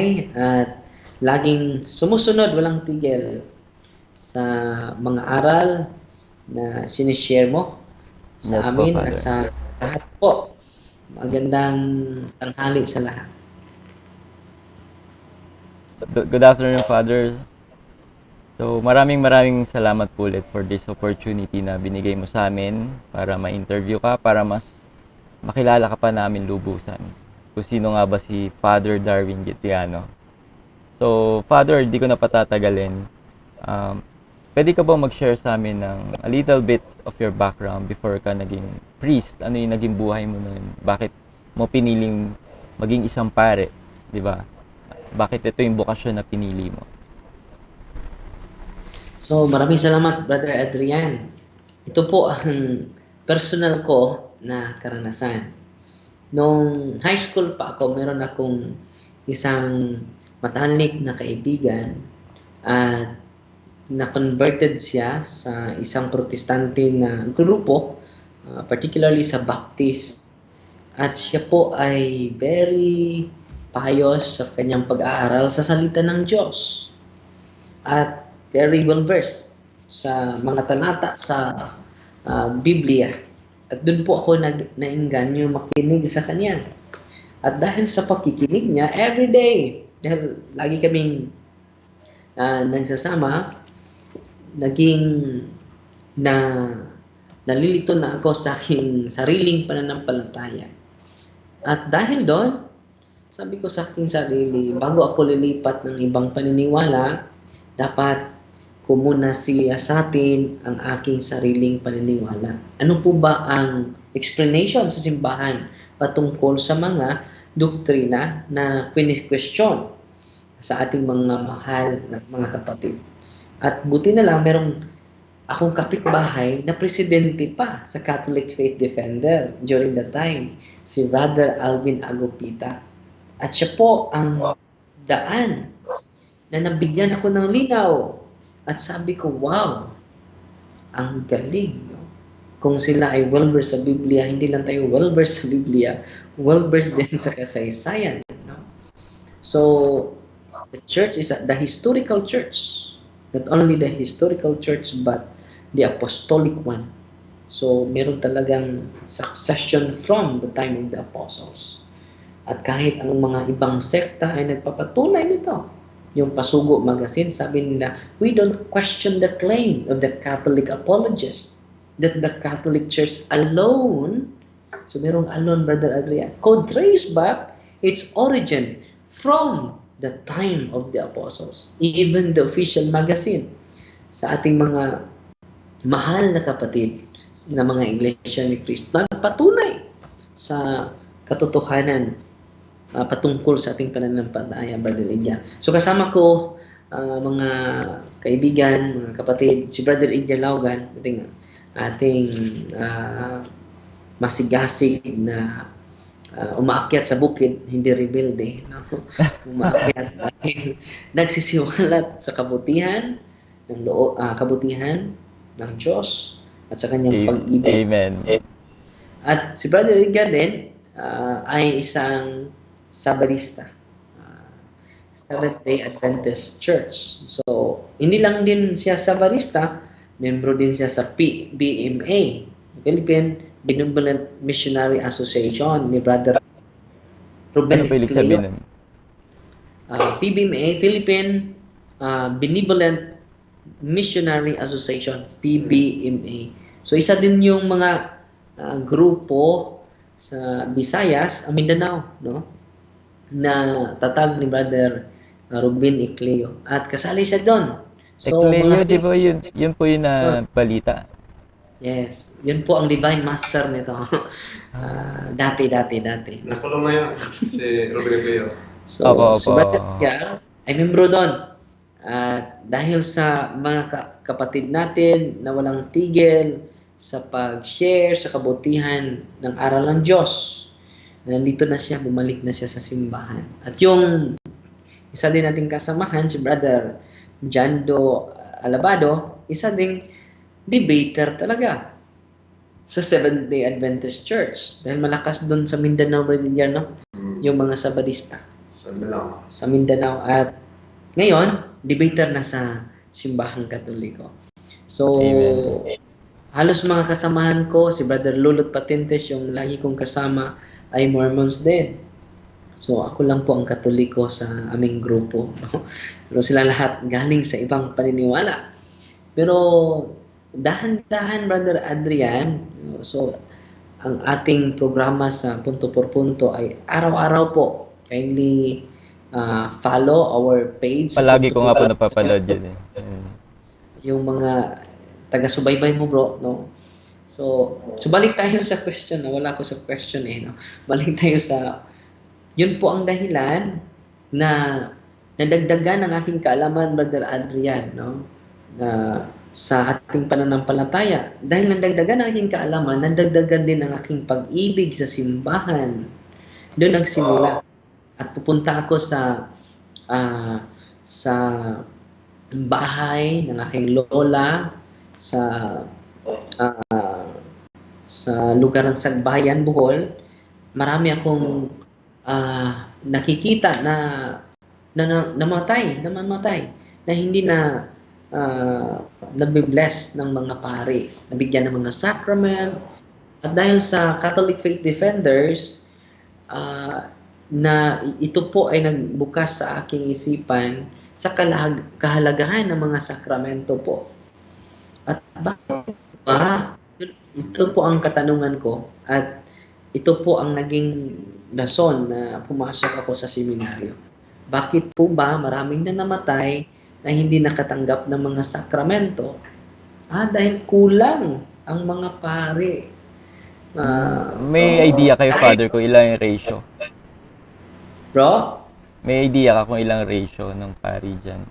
buhay at laging sumusunod, walang tigil sa mga aral na sinishare mo sa Yes po, amin at Father. sa lahat po. Magandang tanghali sa lahat. Good afternoon, Father. So, maraming salamat po ulit for this opportunity na binigay mo sa amin para ma-interview ka, para mas makilala ka pa namin lubusan. Kung sino nga ba si Father Darwin Gitiano. So, Father, di ko na patatagalin. Pwede ka ba mag-share sa amin ng a little bit of your background before ka naging priest? Ano yung naging buhay mo nun? Bakit mo piniling maging isang pare? Di ba? Bakit ito yung bokasyon na pinili mo? So, maraming salamat, Brother Adrian. Ito po ang personal ko na karanasan. Nung high school pa ako, meron akong isang matalik na kaibigan at na-converted siya sa isang protestante na grupo, particularly sa Baptist. At siya po ay very pious sa kanyang pag-aaral sa salita ng Diyos. At very well versed sa mga talata sa Biblia. At doon po ako nainganyo makinig sa kanya. At dahil sa pakikinig niya, every day, dahil lagi kaming nagsasama, naging nalilito na ako sa aking sariling pananampalataya. At dahil doon, sabi ko sa aking sarili, bago ako lilipat ng ibang paniniwala, dapat ko muna siyasatin ang aking sariling paniniwala. Ano po ba ang explanation sa simbahan patungkol sa mga doktrina na question sa ating mga mahal na mga kapatid? At buti na lang, merong akong kapitbahay na presidente pa sa Catholic Faith Defender during that time, si Brother Alvin Agupita. At siya po ang daan na nabigyan ako ng linaw. At sabi ko, wow, ang galing. No? Kung sila ay well-versed sa Biblia, hindi lang tayo well-versed sa Biblia, well-versed din sa kasaysayan. No? So, the church is the historical church. Not only the historical church, but the apostolic one. So, meron talagang succession from the time of the apostles. At kahit ang mga ibang sekta ay nagpapatunay nito. Yung Pasugo Magazine, sabi nila, we don't question the claim of the Catholic apologists that the Catholic Church alone, so merong alone, Brother Adrian, could trace back its origin from the time of the apostles. Even the official magazine sa ating mga mahal na kapatid na mga Iglesia ni Cristo, nagpatunay sa katotohanan patungkol sa ating pananampalataya, Brother Igya. So kasama ko mga kaibigan, mga kapatid, si Brother Igya Laugan, ating masigasig na umaakyat sa bukid, hindi rebelde. No? Umaakyat dahil nagsisiwalat sa kabutihan ng kabutihan ng Diyos at sa kanyang pag-ibig. Amen. At si Brother Igya din ay isang Sabadista, Seventh-day Adventist Church. So, hindi lang din siya Sabadista, membro din siya sa PBMA, Philippine Benevolent Missionary Association ni Brother Ruben Ano pa ibig sabihin nun? PBMA, Philippine Benevolent Missionary Association, PBMA. So, isa din yung mga grupo sa Visayas, Mindanao, no? Na tatag ni Brother Ruben Icleo. At kasali siya doon. So, Ecleo, mga di ba yun po yung balita? Yes. Yun po ang divine master nito. Dati. Nakulong na yun, si Ruben Icleo. So, si Brother Edgar ay membro doon. At dahil sa mga kapatid natin na walang tigil sa pag-share sa kabutihan ng aral ng Diyos, nandito na siya, bumalik na siya sa simbahan. At yung isa din nating kasamahan, si Brother Jando Alabado, isa ding debater talaga sa Seventh-day Adventist Church. Dahil malakas doon sa Mindanao, no? Yung mga Sabadista. Sa Mindanao. sa Mindanao at ngayon, debater na sa simbahang Katoliko. So, Amen. halos mga kasamahan ko, si Brother Lulot Patentes, yung lagi kong kasama, ay Mormons din. So, ako lang po ang Katoliko sa aming grupo. No? Pero sila lahat galing sa ibang paniniwala. Pero, dahan-dahan, Brother Adrian, so, ang ating programa sa Punto por Punto ay araw-araw po. Kindly follow our page. Palagi Punto ko nga po por- napapanood yun eh. Ayun. Yung mga taga-subaybay mo, bro, no? So balik tayo sa question, no? Wala ko sa question eh, no? Balik tayo sa, yun po ang dahilan na nadagdagan ang aking kaalaman, Brother Adrian, no? Na sa ating pananampalataya. Dahil nadagdagan ang aking kaalaman, nadagdagan din ang aking pag-ibig sa simbahan. Doon nagsimula. At pupunta ako sa bahay ng aking lola sa sa lugar ng Sagbayan, Bohol. Marami akong nakikita na namatay na hindi na nabibless ng mga pari, nabigyan ng mga sacrament. At dahil sa Catholic Faith Defenders, na ito po ay nagbukas sa aking isipan sa kahalagahan ng mga sakramento po. At bakit ba? Ito po ang katanungan ko at ito po ang naging rason na pumasok ako sa seminaryo. Bakit po ba maraming na namatay na hindi nakatanggap ng mga sakramento? Dahil kulang ang mga pari. May idea kayo, Father, kung ilang yung ratio? Bro? May idea ka kung ilang ratio ng pari dyan?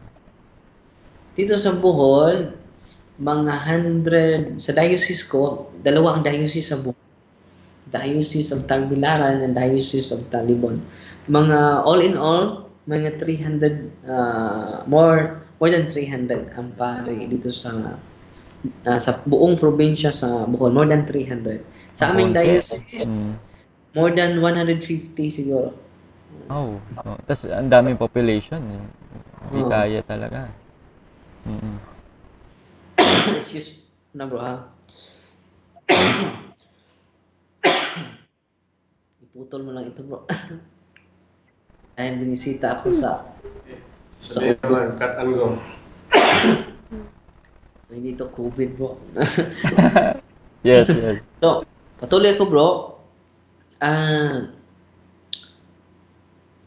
Dito sa Bohol, mga 100, sa diocese ko, dalawa ang diocese sa Bohol. Diocese of Tagbilaran and Diocese of Talibon. Mga all in all, mga 300, more than 300 ang pari dito sa buong probinsya sa Bohol, more than 300. Sa aming diocese, more than 150 siguro. Oh. Tapos ang daming population eh. Hindi kaya talaga. Excuse na bro ha. Iputol mo lang ito bro. Dahil binisita ako sa Sabihin mo lang, cut and go. so hindi to COVID bro. Yes. So, patuloy ako bro.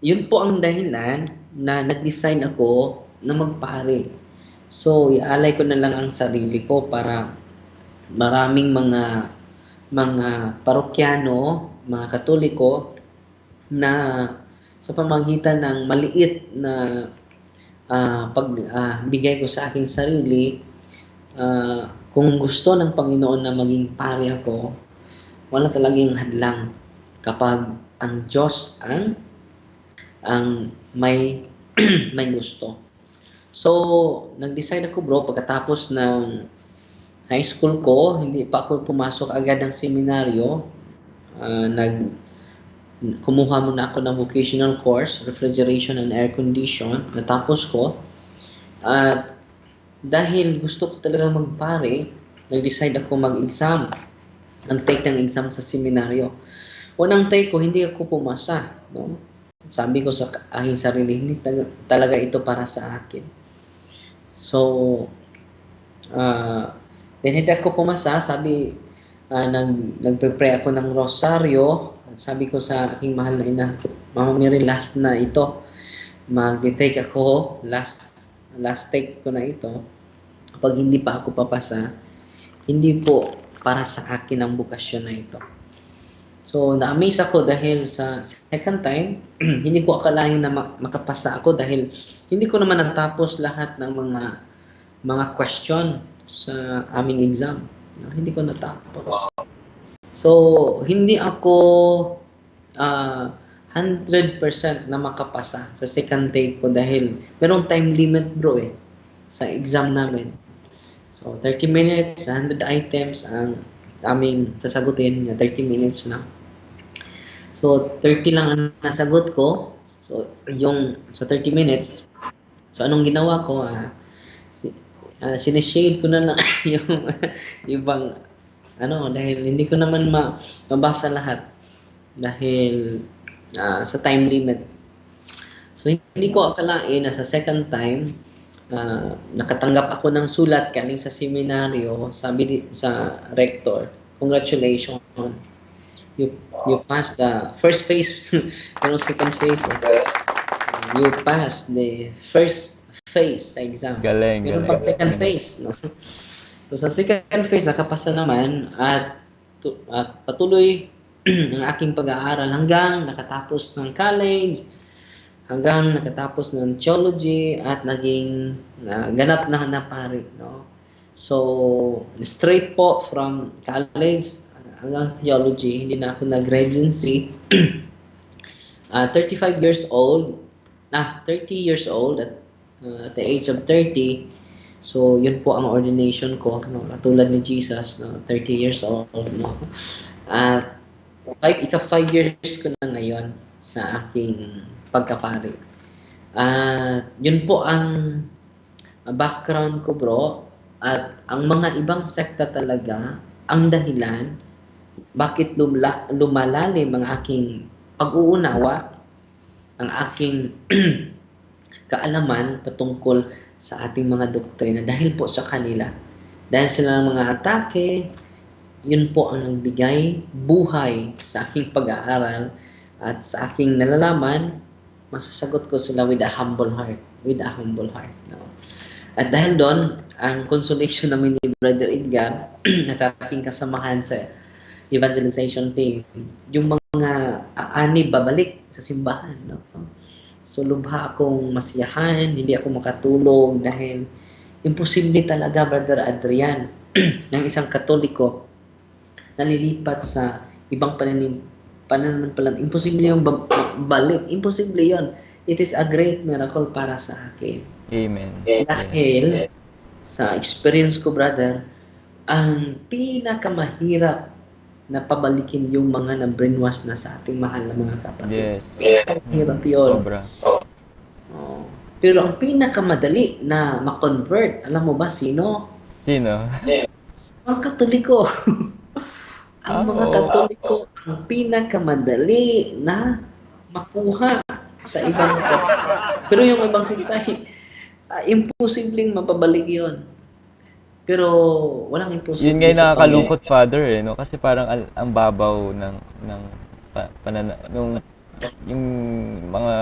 Yun po ang dahilan na nag-design ako na magpare. So, ialay ko na lang ang sarili ko para maraming mga parokyano, mga Katoliko na sa pamagitan ng maliit na pagbigay ko sa aking sarili, kung gusto ng Panginoon na maging pari ako, wala talagang hadlang kapag ang Diyos ang may may gusto. So, nag-decide ako bro, pagkatapos ng high school ko, hindi pa ako pumasok agad ng seminaryo. Kumuha muna ako ng vocational course, refrigeration and air condition. Natapos ko. At dahil gusto ko talaga magpare, nag-decide ako mag-exam. Ang take ng exam sa seminaryo. Unang take ko, hindi ako pumasa. No? Sabi ko sa aking sarili, hindi talaga ito para sa akin. So, then hindi ako pumasa, sabi, nagpe-pray ako ng rosaryo, at sabi ko sa aking mahal na ina, Mama Mary, last na ito, mag-take ako, last take ko na ito, kapag hindi pa ako papasa, hindi po para sa akin ang bukasyon na ito. So, na-amaze ako dahil sa second time, hindi ko akalain na makapasa ako dahil hindi ko naman natapos lahat ng mga question sa aming exam. No, hindi ko natapos. So, hindi ako 100% na makapasa sa second take ko dahil merong time limit bro sa exam namin. So, 30 minutes, 100 items ang aming sasagutin niya, 30 minutes lang. So, 30 lang ang nasagot ko. So, So, yung sa 30 minutes, so anong ginawa ko, sinishade ko na lang yung ibang dahil hindi ko naman mabasa lahat dahil sa time limit. So, hindi ko akalain na sa second time, nakatanggap ako ng sulat galing sa seminaryo, sabi sa rector, congratulations, you passed the first phase, pero second phase, you passed the first phase sa exam. Galing, Meron galing. pang second phase, no? So sa second phase, nakapasa naman at patuloy ang aking pag-aaral hanggang nakatapos ng college, hanggang nakatapos ng theology at naging ganap na pari, no? So, straight po from college hanggang theology, hindi na ako nag-residency. 35 years old, 30 years old at the age of 30. So, yun po ang ordination ko, no? Katulad ni Jesus, no? 30 years old, no? At 5 years ko na ngayon sa aking pagkapari. Yun po ang background ko, bro. At ang mga ibang sekta talaga, ang dahilan bakit lumalalim ang aking pag-uunawa, ang aking kaalaman patungkol sa ating mga doktrina dahil po sa kanila. Dahil sila ng mga atake, yun po ang nagbigay buhay sa aking pag-aaral at sa aking nalalaman, masasagot ko sila with a humble heart. With a humble heart. No? At dahil doon, ang consolation namin ni Brother Edgar at aking kasamahan sa evangelization team, yung mga aanib babalik sa simbahan. No? So lubha akong masiyahan, hindi ako makatulog dahil imposible talaga, Brother Adrian, ng isang Katoliko nalilipat sa ibang pananampalataya. Imposible yung balik. Imposible yon. It is a great miracle para sa akin. Amen. Dahil sa experience ko, brother, ang pinakamahirap na pabalikin yung mga na-brainwash na sa ating mahal na mga kapatid. Yes. Pinakamahirap yun. Sobra. Pero ang pinakamadali na ma-convert, alam mo ba sino? Sino? Mga Katoliko. Ang mga Katoliko ang pinakamadali na makuha sa ibang sekta. Pero yung ibang sekta, imposibleng mapabalik yun. Pero walang imposible. Yun nga yung nakakalungkot, Father, eh, no? Kasi parang ang babaw ng yung mga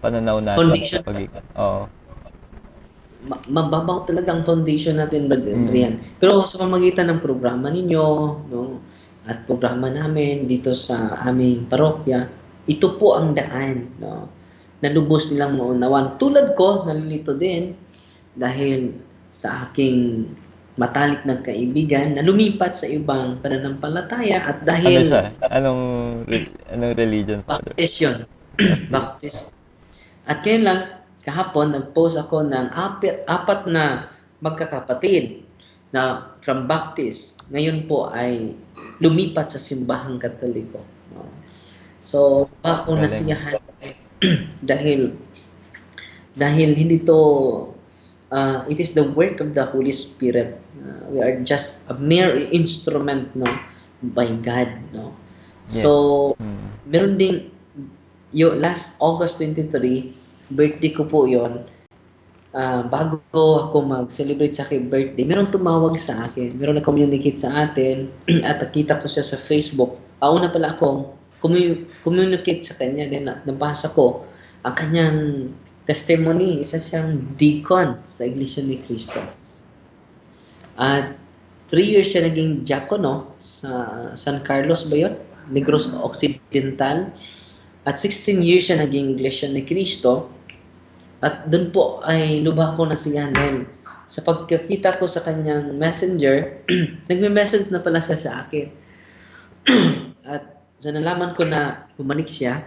pananaw natin. Foundation. Oo. Mababaw talaga ang foundation natin, Brother Adrian. Pero sa pamamagitan ng programa ninyo, no, at programa namin dito sa aming parokya, ito po ang daan, no, na lubos nilang maunawan. Tulad ko, nalilito din dahil sa aking matalik na kaibigan na lumipat sa ibang pananampalataya at dahil Anong religion, Father? Baptist yun. Baptist. At kaya lang, kahapon, nag-post ako ng apat na magkakapatid na from Baptist. Ngayon po ay lumipat sa simbahang Katoliko. So, ako nasiyahan dahil hindi to it is the work of the Holy Spirit. We are just a mere instrument, no, by God, no. Yes. So, meron ding last August 23, birthday ko po yon. Bago ako mag-celebrate sa aking birthday, meron tumawag sa akin, meron na-communicate sa atin at nakita ko siya sa Facebook. Una pala akong communicate sa kanya, then nabasa ko ang kanyang testimony. Isa siyang deacon sa Iglesia ni Cristo. At 3 years siya naging diakono sa San Carlos ba yun? Negros Occidental. At 16 years siya naging Iglesia ni Cristo. At doon po ay lubha ko na siya dahil sa pagkakita ko sa kanyang messenger, nagme-message na pala siya sa akin. At sa nalaman ko na bumalik siya,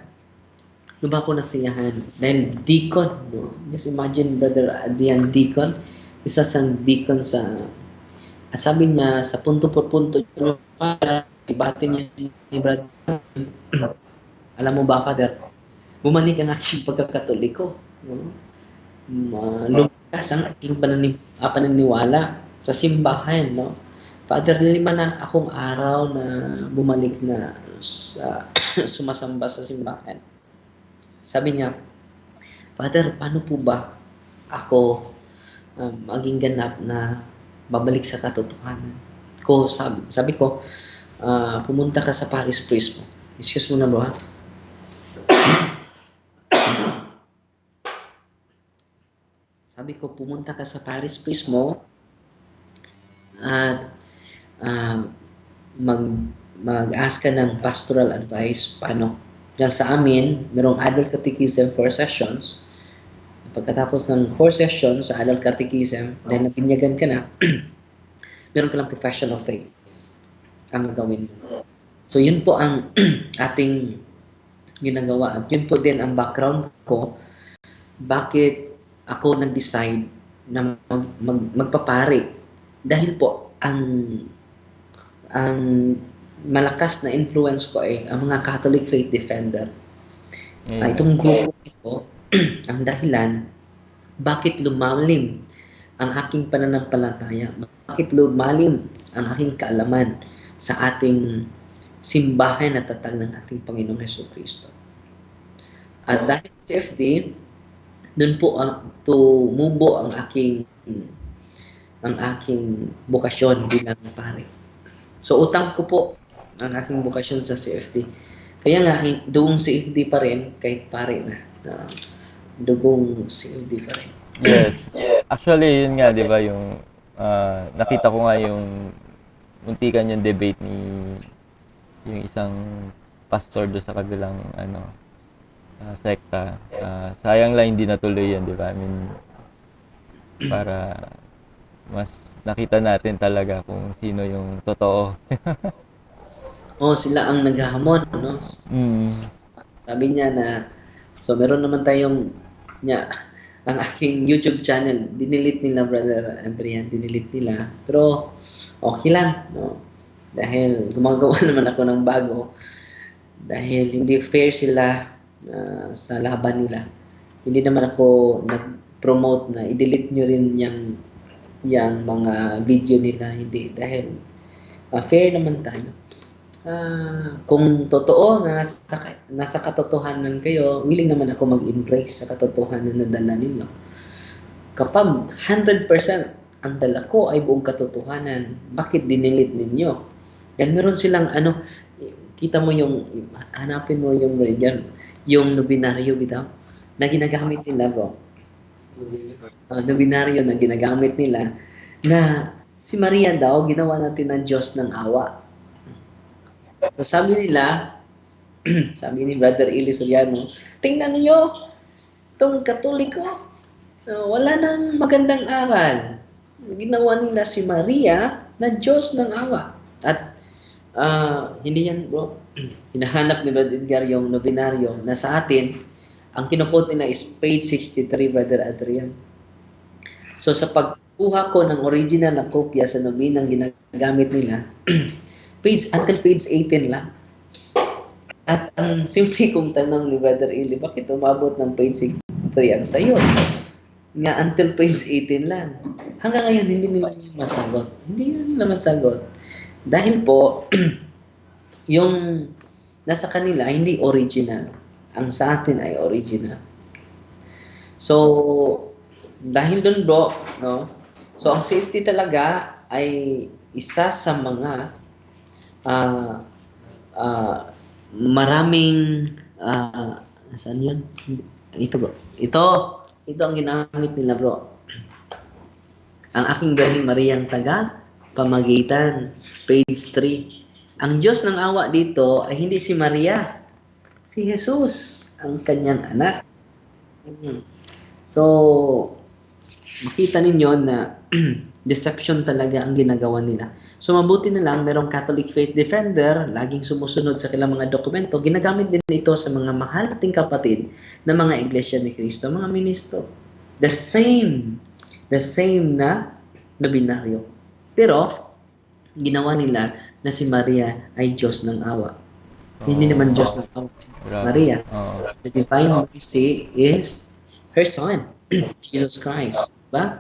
lubha ko na siyahan. Dahil deacon, no? Just imagine, Brother Adrian, deacon, isa sang deacon sa, at sabi niya, sa punto por punto, ibati niya ni Brother. Alam mo ba, Father, bumalik ang aking pagkakatoliko. No? Lumakas ang aking paniniwala sa simbahan. No? Father, lima na akong araw na bumalik na sa sumasamba sa simbahan. Sabi niya, Father, paano po ba ako maging ganap na babalik sa katotohanan? Sabi ko, pumunta ka sa Paris Priest mo. Excuse mo na bro ha? Sabi ko, pumunta ka sa Paris Priest mo at mag-ask ka ng pastoral advice. Paano? Dahil sa amin, merong adult catechism 4 sessions. Pagkatapos ng 4 sessions sa adult catechism, dahil napinyagan ka na, meron ka lang profession of faith ang gagawin mo. So, yun po ang ating ginagawa. At yun po din ang background ko. Bakit ako nag-decide na magpapari. Dahil po, ang malakas na influence ko ay ang mga Catholic faith defender. Itong grupo ito, ang dahilan, bakit lumalim ang aking pananampalataya, bakit lumalim ang aking kaalaman sa ating simbahan na tatag ng ating Panginoong Jesucristo. At dahil sa CFD, doon po tumubo ang aking bukasyon bilang pare. So utang ko po ang aking bukasyon sa CFD. Kaya nga, dugong CFD pa rin, kahit pare na. Dugong CFD pa rin. Yes. Actually, yun nga, di ba, yung nakita ko nga yung muntikan yung debate ni yung isang pastor do sa kabilang sekta. Sayang lang hindi natuloy yan, di ba? I mean, para mas nakita natin talaga kung sino yung totoo. Sila ang naghahamon, no? Sabi niya na, so meron naman tayong, ang aking YouTube channel, dinilit nila, Brother Adrian, dinilit nila. Pero, okay lang, no? Dahil gumagawa naman ako ng bago. Dahil hindi fair sila sa laban nila. Hindi naman ako nag-promote na i-delete nyo rin yung mga video nila. Hindi. Dahil fair naman tayo. Kung totoo na nasa katotohanan kayo, willing naman ako mag-embrace sa katotohanan na dala ninyo. Kapag 100% ang dala ko ay buong katotohanan, bakit dinilit ninyo? Dahil meron silang kita mo yung, hanapin mo yung nobinaryo bitaw, na ginagamit nila bro. Nobinaryo na ginagamit nila, na si Maria daw, ginawa natin ng Diyos ng awa. So sabi nila, sabi ni Brother Eli Soriano, tingnan nyo, itong Katoliko, wala nang magandang aral. Ginawa nila si Maria na Diyos ng awa. At hindi yan bro, hinahanap ni Brother Edgar yung nobinaryo na sa atin, ang kinukot nila is page 63, Brother Adrian. So sa pagkuha ko ng original na kopya sa nobinang ginagamit nila, until page 18 lang. At ang simple kong tanong ni Brother Eli, bakit umabot ng page 63 ang sayo? Nga until page 18 lang. Hanggang ngayon, hindi nila masagot. Hindi nila masagot. Dahil po, yung nasa kanila, hindi original. Ang sa atin ay original. So, dahil doon bro, no? So, ang safety talaga ay isa sa mga maraming saan yan? Ito bro. Ito ang ginamit nila bro. Ang aking Birheng Mariang taga pamagitan, page 3. Ang Diyos ng awa dito ay hindi si Maria, si Jesus, ang kanyang anak. So, makita ninyo na deception talaga ang ginagawa nila. So mabuti na lang merong Catholic faith defender, laging sumusunod sa kailang mga dokumento, ginagamit din ito sa mga mahal nating kapatid na mga iglesia ni Cristo, mga ministro. The same na binaryo. Pero, ginawa nila na si Maria ay Diyos ng awa. Hindi naman Diyos na tawag si Grabe. Maria. Oo. The divine mercy is her son, Jesus Christ. Diba?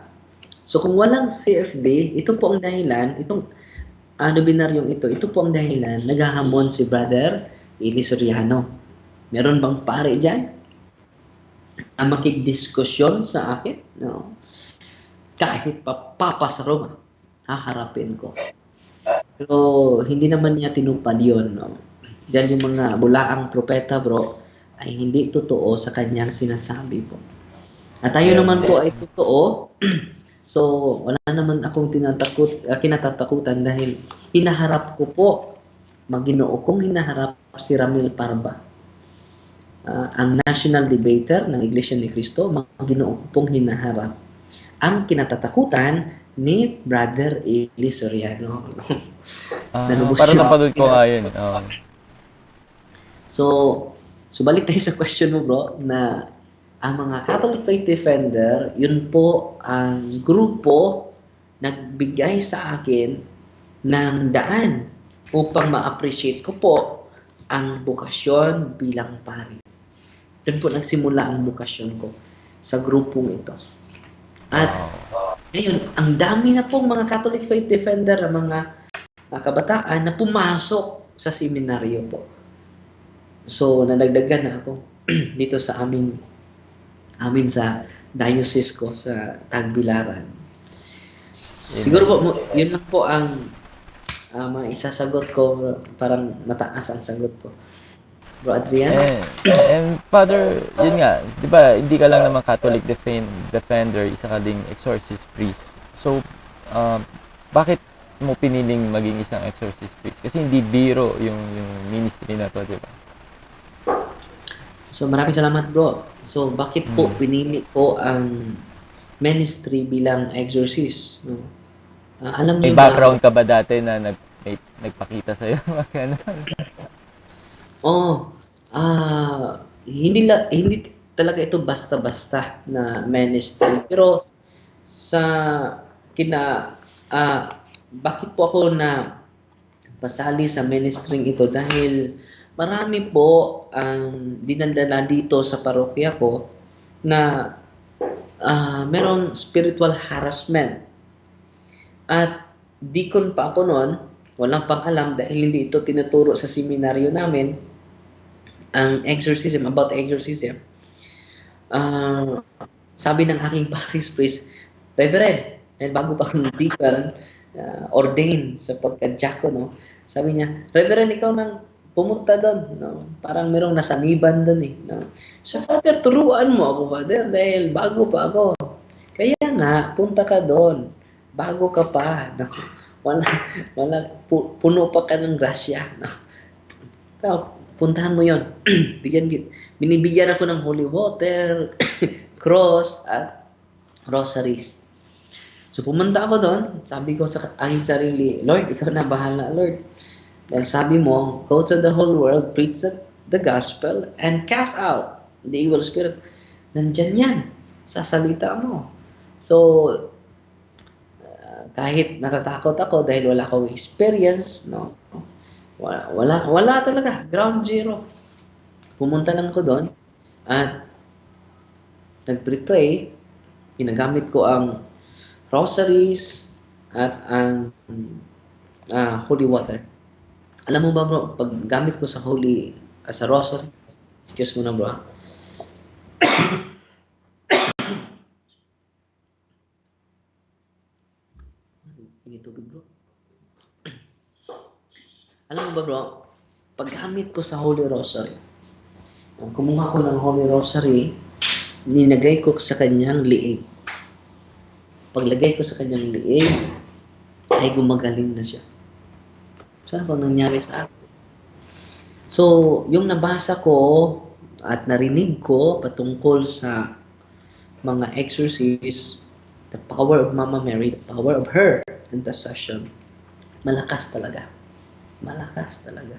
So kung walang CFD, ito po ang dahilan, itong binaryong ito po ang dahilan, naghahamon si Brother Eli Soriano. Meron bang pare dyan? Ang makikdiskusyon sa akin? No. Kahit papa sa Roma, haharapin ko. Pero hindi naman niya tinupad yun. No? Dahil yung mga bulaang propeta, bro, ay hindi totoo sa kanyang sinasabi po. At tayo naman po ay totoo. So, wala naman akong kinatatakutan dahil hinaharap ko po, Maginoo kong hinaharap si Ramil Parba. Ang national debater ng Iglesia ni Cristo, Maginoo ko pong hinaharap. Ang kinatatakutan ni Brother Eli Soriano. Nalubos Parang siya. napanood ko nga yun. Oo. So balik tayo sa question mo, bro, na ang mga Catholic Faith Defender, yun po ang grupo nagbigay sa akin ng daan upang ma-appreciate ko po ang bokasyon bilang pari. Doon po nagsimula ang bokasyon ko sa grupong ito. At ngayon, ang dami na pong mga Catholic Faith Defender, mga kabataan na pumasok sa seminaryo po. So, nadagdagan na ako dito sa amin sa diocese ko sa Tagbilaran. Siguro po, yun lang po ang mga isasagot ko, parang mataas ang sagot ko. Bro Adrian? And Father, yun nga, di ba, hindi ka lang naman Catholic defender, isa ka ding exorcist priest. So, bakit mo piniling maging isang exorcist priest? Kasi hindi biro yung ministry na to, di ba? So, maraming salamat, bro. So, bakit po pinili ko ang ministry bilang exorcist? No? Alam May niyo ba, background ka ba dati na nagpakita sa'yo? hindi talaga ito basta-basta na ministry. Pero bakit po ako na pasali sa ministry ito? Dahil marami po ang dinadala dito sa parokya ko na merong spiritual harassment. At deacon pa ako noon, walang pang alam dahil hindi ito tinuturo sa seminaryo namin, ang exorcism, about exorcism. Sabi ng aking parish priest, Reverend, dahil bago pa akong deacon, ordained sa pagka-diakon, no? Sabi niya, Reverend, ikaw nang pumunta doon, no? Parang merong nasaniban doon eh. No? So, Father, turuan mo ako, Father, dahil bago pa ako. Kaya nga, punta ka doon. Bago ka pa. No? Puno pa ka ng grasya. No? Puntahan mo yon. Binibigyan ako ng holy water, cross, at rosaries. So, pumunta ako doon. Sabi ko sa aking sarili, Lord, ikaw na bahala, Lord. Dahil sabi mo, go to the whole world, preach the gospel, and cast out the evil spirit. Nandyan yan, sa salita mo. So, kahit natatakot ako dahil wala akong experience, no? Wala talaga, ground zero. Pumunta lang ako doon at nagpre-pray. Ginagamit ko ang rosaries at ang holy water. Alam mo ba, bro, pag gamit ko sa holy, sa rosary, excuse mo na, bro. Hindi tubig, bro. Alam mo ba, bro, pag gamit ko sa holy rosary, kumuha ko ng holy rosary, ninagay ko sa kanyang liig. Paglagay ko sa kanyang liig, ay gumagaling na siya. So, ano nangyari sa akin? So, yung nabasa ko at narinig ko patungkol sa mga exorcists, the power of Mama Mary, the power of her intercession, malakas talaga. Malakas talaga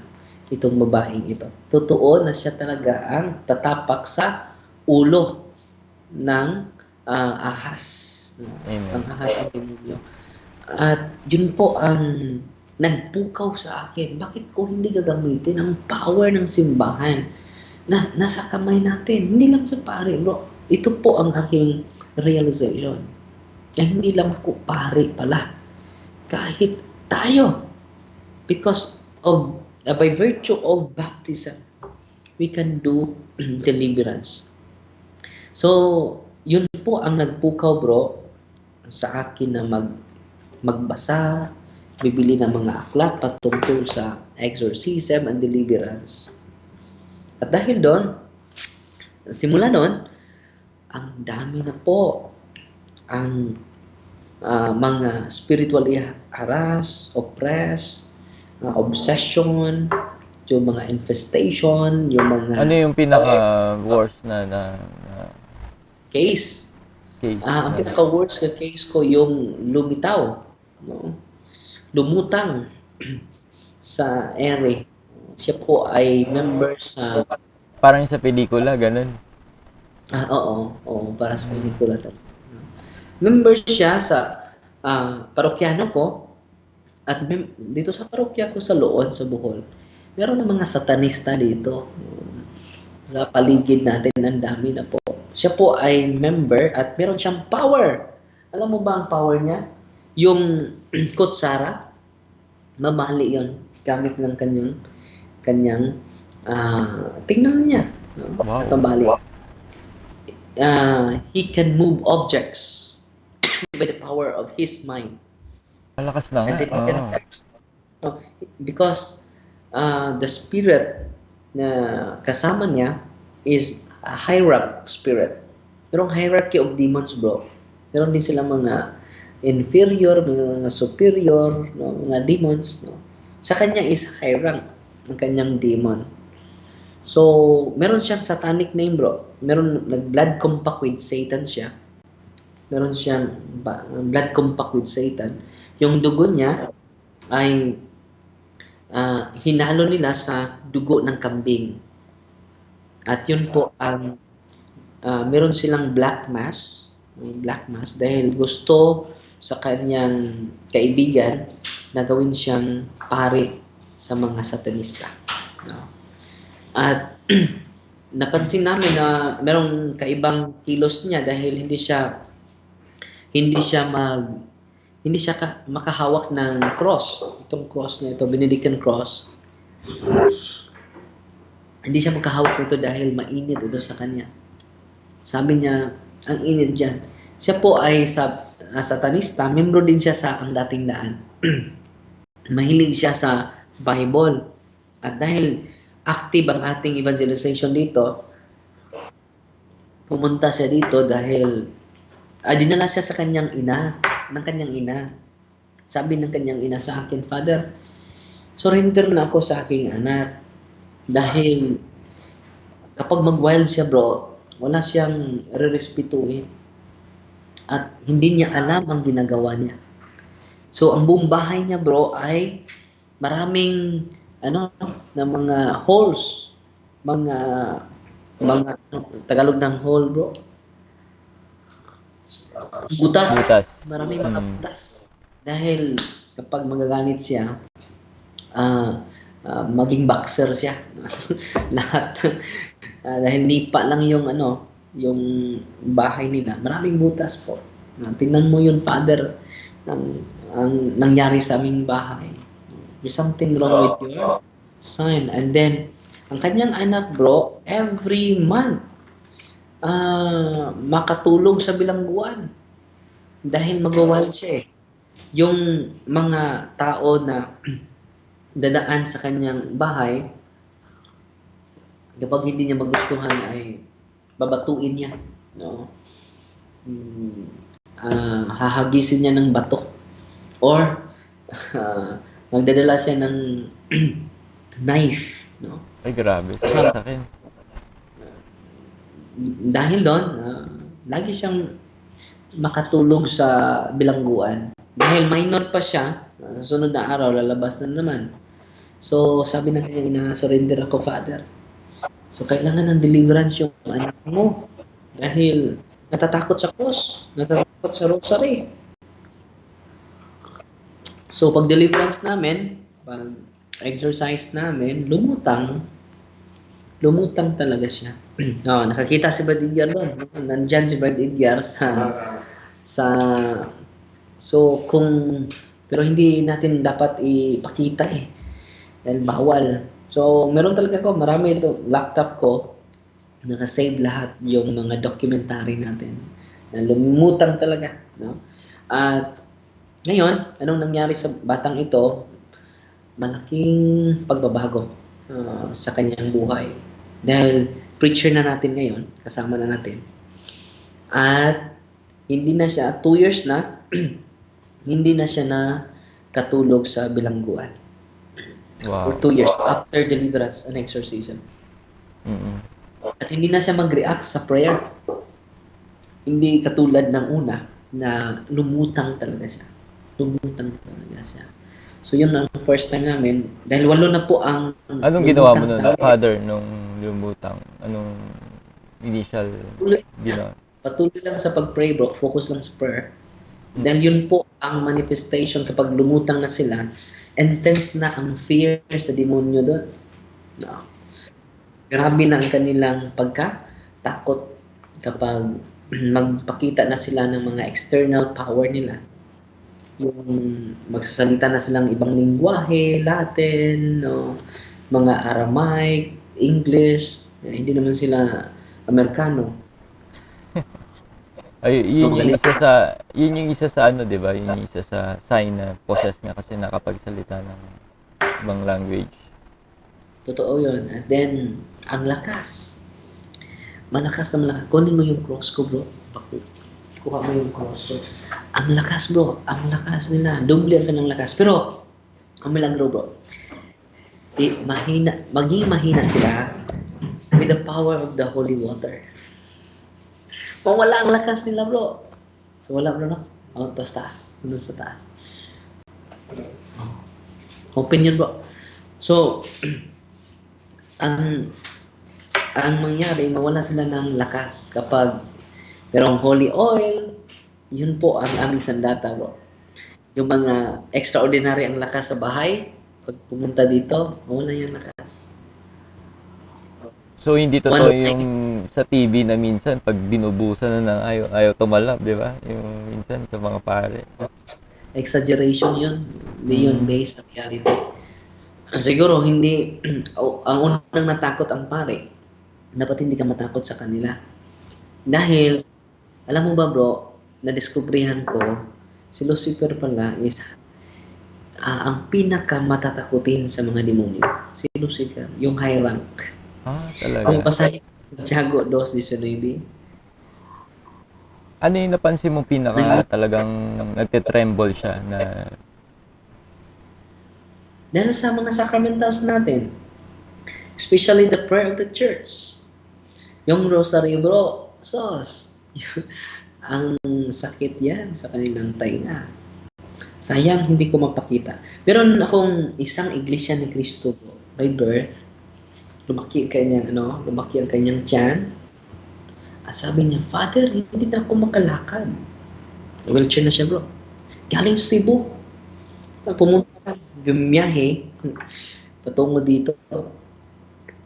itong babaeng ito. Totoo na siya talaga ang tatapak sa ulo ng ahas. Amen. Ang ahas ang demonyo. At yun po ang nagpukaw sa akin. Bakit ko hindi gagamitin ang power ng simbahan na nasa kamay natin? Hindi lang sa pare, bro. Ito po ang aking realization. Na hindi lang ako pare pala. Kahit tayo. Because of, by virtue of baptism, we can do deliverance. So, yun po ang nagpukaw, bro, sa akin na magbasa, bibili ng mga aklat patungkol sa exorcism and deliverance. At dahil doon, simula doon, ang dami na po ang mga spiritually harassed, oppressed, obsession, yung mga infestation, yung mga Ano yung pinaka-worst na case. case? Ang pinaka-worst na case ko yung lumitaw, no? Lumutang sa ere. Siya po ay member sa Parang sa pelikula, ganun. oo, para sa pelikula talaga. Member siya sa parokyano ko at dito sa parokya ko sa Loon, sa Bohol. Meron ng mga satanista dito. Sa paligid natin, ang dami na po. Siya po ay member at meron siyang power. Alam mo ba ang power niya? Yung kutsara, mamali yon gamit ng kanyang tingnan niya. No? Wow. Mamali. He can move objects by the power of his mind. Malakas na And nga. then, because the spirit na kasama niya is a hierarch spirit. Merong hierarchy of demons, bro. Meron din silang mga inferior, mga superior, no, mga demons. No? Sa kanya is hierarch ang kanyang demon. So, meron siyang satanic name, bro. Meron nag-blood compact with Satan siya. Meron siyang blood compact with Satan. Yung dugo niya ay hinalo nila sa dugo ng kambing. At yun po ang meron silang black mass dahil gusto sa kanyang kaibigan na gawin siyang pare sa mga satanista. No? At napansin namin na merong kaibang kilos niya dahil hindi siya makahawak ng cross. Itong cross na ito, Benedictine cross. Hindi siya makahawak nito dahil mainit ito sa kanya. Sabi niya, ang init dyan. Siya po ay satanista, membro din siya sa Ang Dating Daan. Mahilig siya sa Bible. At dahil active ang ating evangelization dito, pumunta siya dito dahil dinala siya sa kanyang ina. Sabi ng kanyang ina sa akin, Father, surrender na ako sa aking anak. Dahil kapag mag-wild siya, bro, wala siyang re-respetuhin. At hindi niya alam ang ginagawa niya. So, ang buong bahay niya, bro, ay maraming na mga holes. Mga Tagalog ng hole, bro. Butas. Maraming mga butas. Dahil kapag magagamit siya, maging boxer siya. Lahat. Dahil nipa lang yung yung bahay nila. Maraming butas po. Tingnan mo yun, Father, ang nangyari sa aming bahay. There's something wrong with your son. And then, ang kanyang anak, bro, every month, makatulog sa bilangguan. Dahil mag-wild siya eh. Yung mga tao na dadaan sa kanyang bahay, kapag hindi niya magustuhan ay babatuin niya. No? Hahagisin niya ng bato. Or magdadala siya ng knife. No? Ay, grabe. Sa akin. Dahil doon, lagi siyang makatulog sa bilangguan. Dahil minor pa siya, sunod na araw, lalabas na naman. So, sabi ng kanyang ina, surrender ako, Father. So, kailangan ng deliverance yung anak mo. Dahil natatakot sa cross, natatakot sa rosary. So, pag deliverance namin, pag exercise namin, lumutang talaga siya. Nakakita si Brad Edgar doon. Nandyan si Brad Edgar sa so pero hindi natin dapat ipakita dahil bawal. So meron talaga ako, marami ito laptop ko, naka-save lahat yung mga documentary natin na lumutang talaga, no? At ngayon, anong nangyari sa batang ito? Malaking pagbabago sa kanyang buhay. Dahil preacher na natin ngayon, kasama na natin. At hindi na siya, 2 years na, hindi na siya na katulog sa bilangguan. For Wow. 2 years after deliverance and exorcism. Mm-mm. At hindi na siya mag-react sa prayer. Hindi katulad ng una na lumutang talaga siya. Lumutang talaga siya. So yun ang first time namin. Dahil 8 na po ang Anong ginawa mo lumutang nun, sa akin. Father, nung lumutang? Anong initial ginawa? Patuloy lang sa pag-pray, bro. Focus lang sa prayer. Dahil yun po ang manifestation kapag lumutang na sila. Intense na ang fear sa demonyo doon. No. Grabe na ang kanilang pagkatakot kapag magpakita na sila ng mga external power nila. Yung magsasalita na silang ibang lingwahe, Latin, no, mga Aramaic, English. Hindi naman sila Amerikano. Ay, yun yung isa sa ano, 'di ba? Yun yung isa sa sign na possessed nga kasi nakapagsalita ng ibang language. Totoo yun. And then, ang lakas. Malakas na malakas. Kunin mo yung cross ko, bro. Kuha mo yung cross ko. Ang lakas, bro. Ang lakas nila. Doble ka ng lakas. Pero, ang milagro, bro. Maging mahina sila with the power of the holy water. Kung wala ang lakas nila, bro. So, wala, bro, no? Ito sa taas. Doon sa taas. Open yun, bro. So, ang mangyari, mawala sila ng lakas kapag merong holy oil, yun po ang aming sandata, bro. Yung mga extraordinary ang lakas sa bahay, pag pumunta dito, mawala yung lakas. So hindi totoo yung sa TV na minsan pag binubusan na ng ayaw tumalab, 'di ba? Yung minsan sa mga pare. Exaggeration yun. Hindi yun based sa reality. Siguro hindi, ang unang natakot ang pare, dapat hindi ka matakot sa kanila. Dahil, alam mo ba bro, nadiskubrihan ko, si Lucifer pala is ang pinaka matatakutin sa mga demonyo. Si Lucifer, yung high rank. Talaga. Ang basahin sa Tiago 2:19. Ano yung napansin mo pinaka talagang nagte-tremble siya na dahil sa mga sacramentals natin, especially the prayer of the church, yung rosary, bro, sos, ang sakit yan sa kanilang tainga. Sayang, hindi ko mapakita. Meron akong isang iglesia ni Cristo by birth, lumaki ang kanyang tiyan. At sabi niya, Father, hindi na ako makalakad. Wheelchair na siya, bro. Galing Cebu. Pumunta ka, bumiyahe, patungo dito.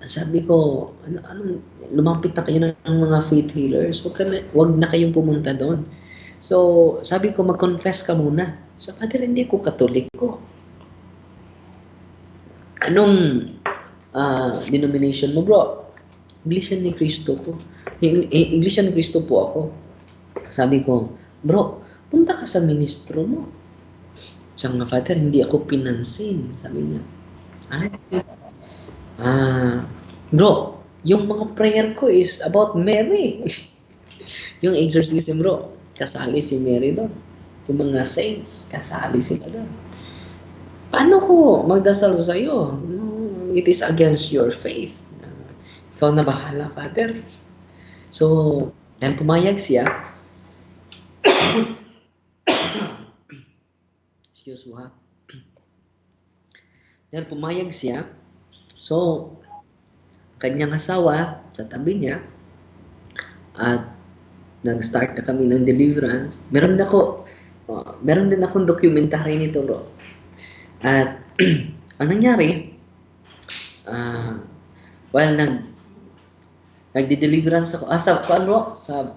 Sabi ko, lumapit na kayo ng mga faith healers. Wag na kayong pumunta doon. So, sabi ko, mag-confess ka muna. So, Father, hindi ko Katoliko. Anong denomination mo, bro? Iglesia ni Cristo ko. Iglesia ni Cristo po ako. Sabi ko, bro, punta ka sa ministro mo. Sabi nga, Father, hindi ako pinansin. Sabi niya, bro, yung mga prayer ko is about Mary. Yung exorcism, bro, kasali si Mary doon. Yung mga saints, kasali sila doon. Paano ko magdasal sa iyo? It is against your faith. Ikaw na bahala, Father. So, dahil pumayag siya, excuse mo ha. Dahil pumayag siya, so, kanyang asawa sa tabi niya, at nag-start na kami ng deliverance. Meron din akong documentary nito, bro. At ang nangyari, while nagdi-deliverance ako, sa kuan bro, sa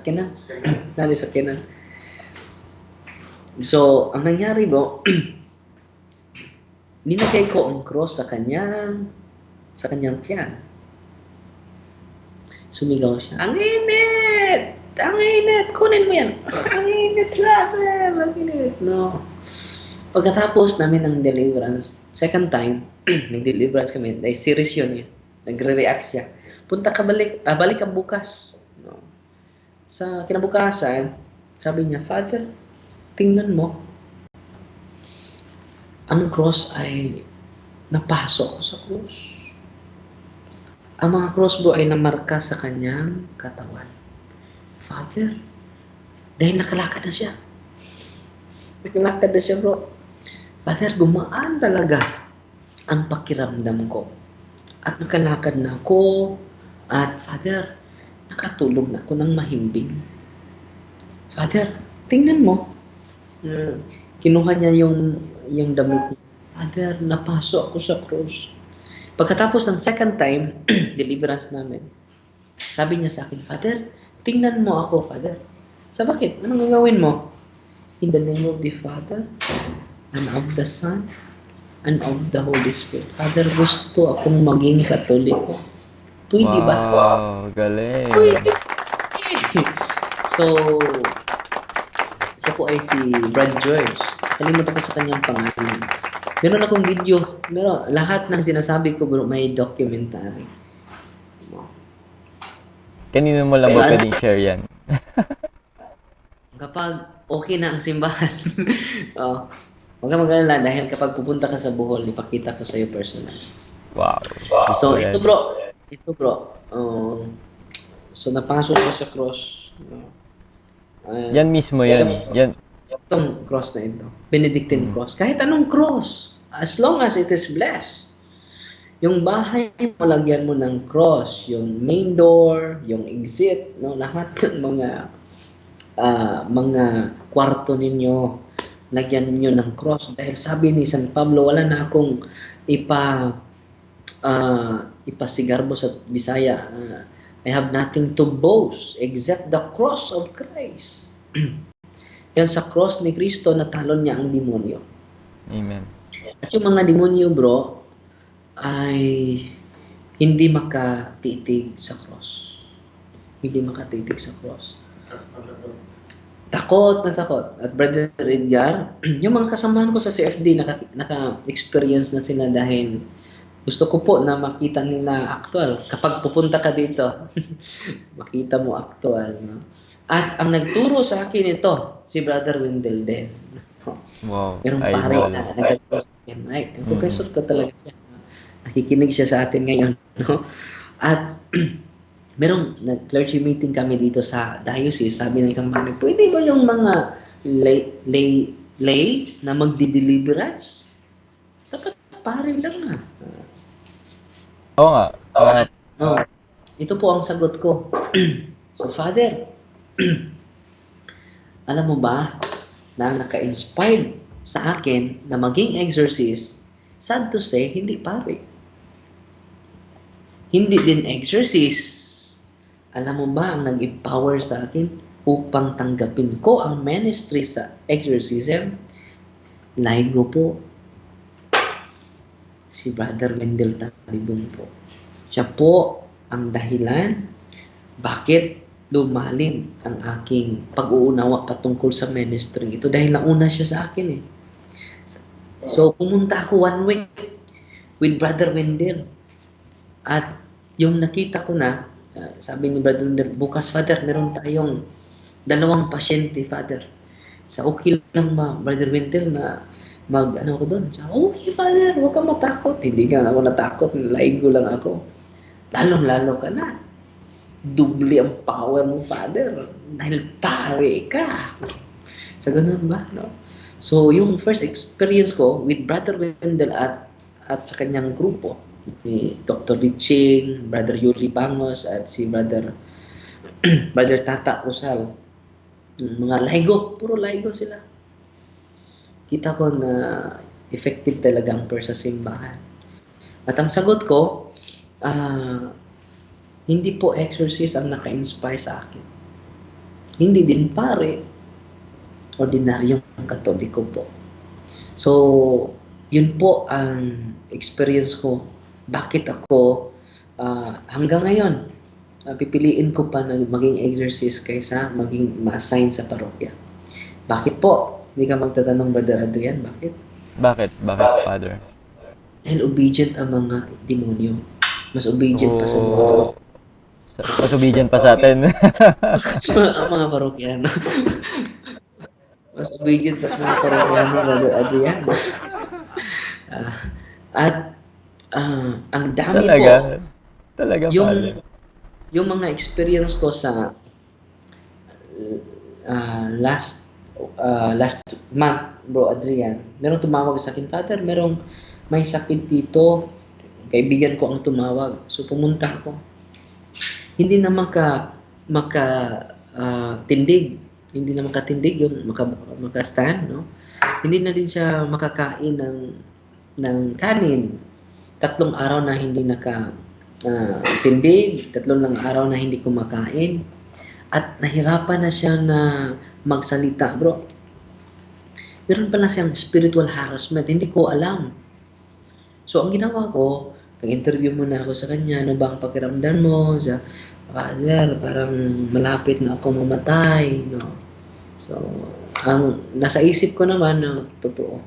Kenan, nari sa Kenan. So, ang nangyari bro, ninagay ko ang cross sa kanyang tiyan. Sumigaw siya, ang init! Ang init! Kunin mo yan! Ang init sa akin! Ang init! No. Pagkatapos namin ng deliverance, second time, nag-deliverance kami, ay serious yun eh. Nagre-react siya. Punta ka balik ka bukas. No. Sa kinabukasan, sabi niya, Father, tingnan mo, ang cross ay napasok sa cross. Ang mga cross bro ay namarka sa kanyang katawan. Father, dahil nakalakad na siya. Nakalakad na siya bro. Father, gumaan talaga ang pakiramdam ko. At nakalakad na ako. At Father, nakatulog na ako ng mahimbing. Father, tingnan mo. Kinuha niya yung damit niya. Father, napasok ako sa cross. Pagkatapos ng second time, deliverance namin, sabi niya sa akin, Father, tingnan mo ako, Father. Sa bakit? Anong gagawin mo? In the name of the Father, and of the Son, and of the Holy Spirit. Father, gusto akong maging Katoliko. Pwede ba? Wow, galing. Pwede. So, isa po ay si Brad George. Kalimutan ko sa kanyang pangalan. Meron akong video. Lahat ng sinasabi ko bro, may documentary. Kanino mo lang ba Saan? pwedeng share yan? Kapag okay na ang simbahan, huwag ka mag-alala dahil kapag pupunta ka sa Bohol, ipakita ko sa iyo personal. Wow. So, Ayan. ito bro, so napasok siya sa cross. Yan mismo yan. Yan. Itong cross na ito, Benedictine cross. Kahit anong cross, as long as it is blessed. Yung bahay mo, lagyan mo ng cross. Yung main door, yung exit, no, lahat ng mga kwarto ninyo, lagyan niyo ng cross. Dahil sabi ni San Pablo, wala na akong ipasigarbo sa Bisaya. I have nothing to boast except the cross of Christ. Yan sa cross ni Kristo, natalon niya ang demonyo. Amen. At yung mga demonyo bro, ay hindi makatitig sa cross. Hindi makatitig sa cross. Takot na takot. At Brother Edgar, yung mga kasamahan ko sa CFD, naka-experience na sila dahil gusto ko po na makita nila actual. Kapag pupunta ka dito, makita mo actual. No? At ang nagturo sa akin ito, si Brother Wendell din. Wow. Merong pare na nagturo sa akin. Ay, professor ko talaga siya. Nakikinig siya sa atin ngayon. No? At merong clergy meeting kami dito sa diocese. Sabi ng isang pare, pwede ba yung mga lay na magdi-deliverance? Dapat pare lang na. Oo nga. No. Ito po ang sagot ko. So, Father, alam mo ba na naka-inspired sa akin na maging exorcist, sad to say, hindi pare. Hindi din exorcist. Alam mo ba ang nag-empower sa akin upang tanggapin ko ang ministry sa exorcism? Laigo po. Si Brother Wendell Talibong po. Siya po ang dahilan bakit lumalim ang aking pag-uunawa patungkol sa ministry ito dahil nauna siya sa akin eh. So pumunta ako 1 week with Brother Wendell at yung nakita ko na sabi ni Brother Wendell, bukas Father meron tayong 2 pasyente Father. Sa okay lang ba Brother Wendell na ano ako doon? Sa okay Father, huwag ka matakot. Hindi ka ako natakot, laigo lang ako. Lalong-lalo ka na. Dubli ang power mo, Father. Dahil pare ka. Sa ganun ba? No? So, yung first experience ko with Brother Wendell at sa kanyang grupo, ni Dr. Riching, Brother Yuli Bangos, at si Brother Tata Usal. Mga laigo. Puro laigo sila. Kita ko na effective talaga ang prayer sa simbahan. At ang sagot ko, hindi po exorcist ang naka-inspire sa akin. Hindi din pare, ordinaryong katoliko po. So, yun po ang experience ko. Bakit ako hanggang ngayon, pipiliin ko pa na maging exorcist kaysa maging ma-assign sa parokya. Bakit po? Hindi ka magtatanong, Brother Adrian, bakit? Bakit, Father? Dahil obedient ang mga demonyo. Mas obedient pa sa mga Mas obedient pa sa atin. ang mga parokyano. Mas obedient pa sa mga parokyano, Brother Adrian. At ang dami po. Talaga, Father. Yung mga experience ko sa last month, Bro Adrian, merong tumawag sa akin, Father, may sakit dito, kaibigan ko ang tumawag. So pumunta ako. Hindi na makatindig yung maka-stand, no? Hindi na din siya makakain ng kanin. 3 araw na hindi tindig, 3 lang araw na hindi kumakain. At nahirapan na siya na magsalita, bro. Meron pala siyang spiritual harassment, hindi ko alam. So, ang ginawa ko, nag-interview muna ako sa kanya, ano ba ang pakiramdam mo? Siya, Father, parang malapit na ako mamatay, no? So, ang nasa isip ko naman, no, totoo,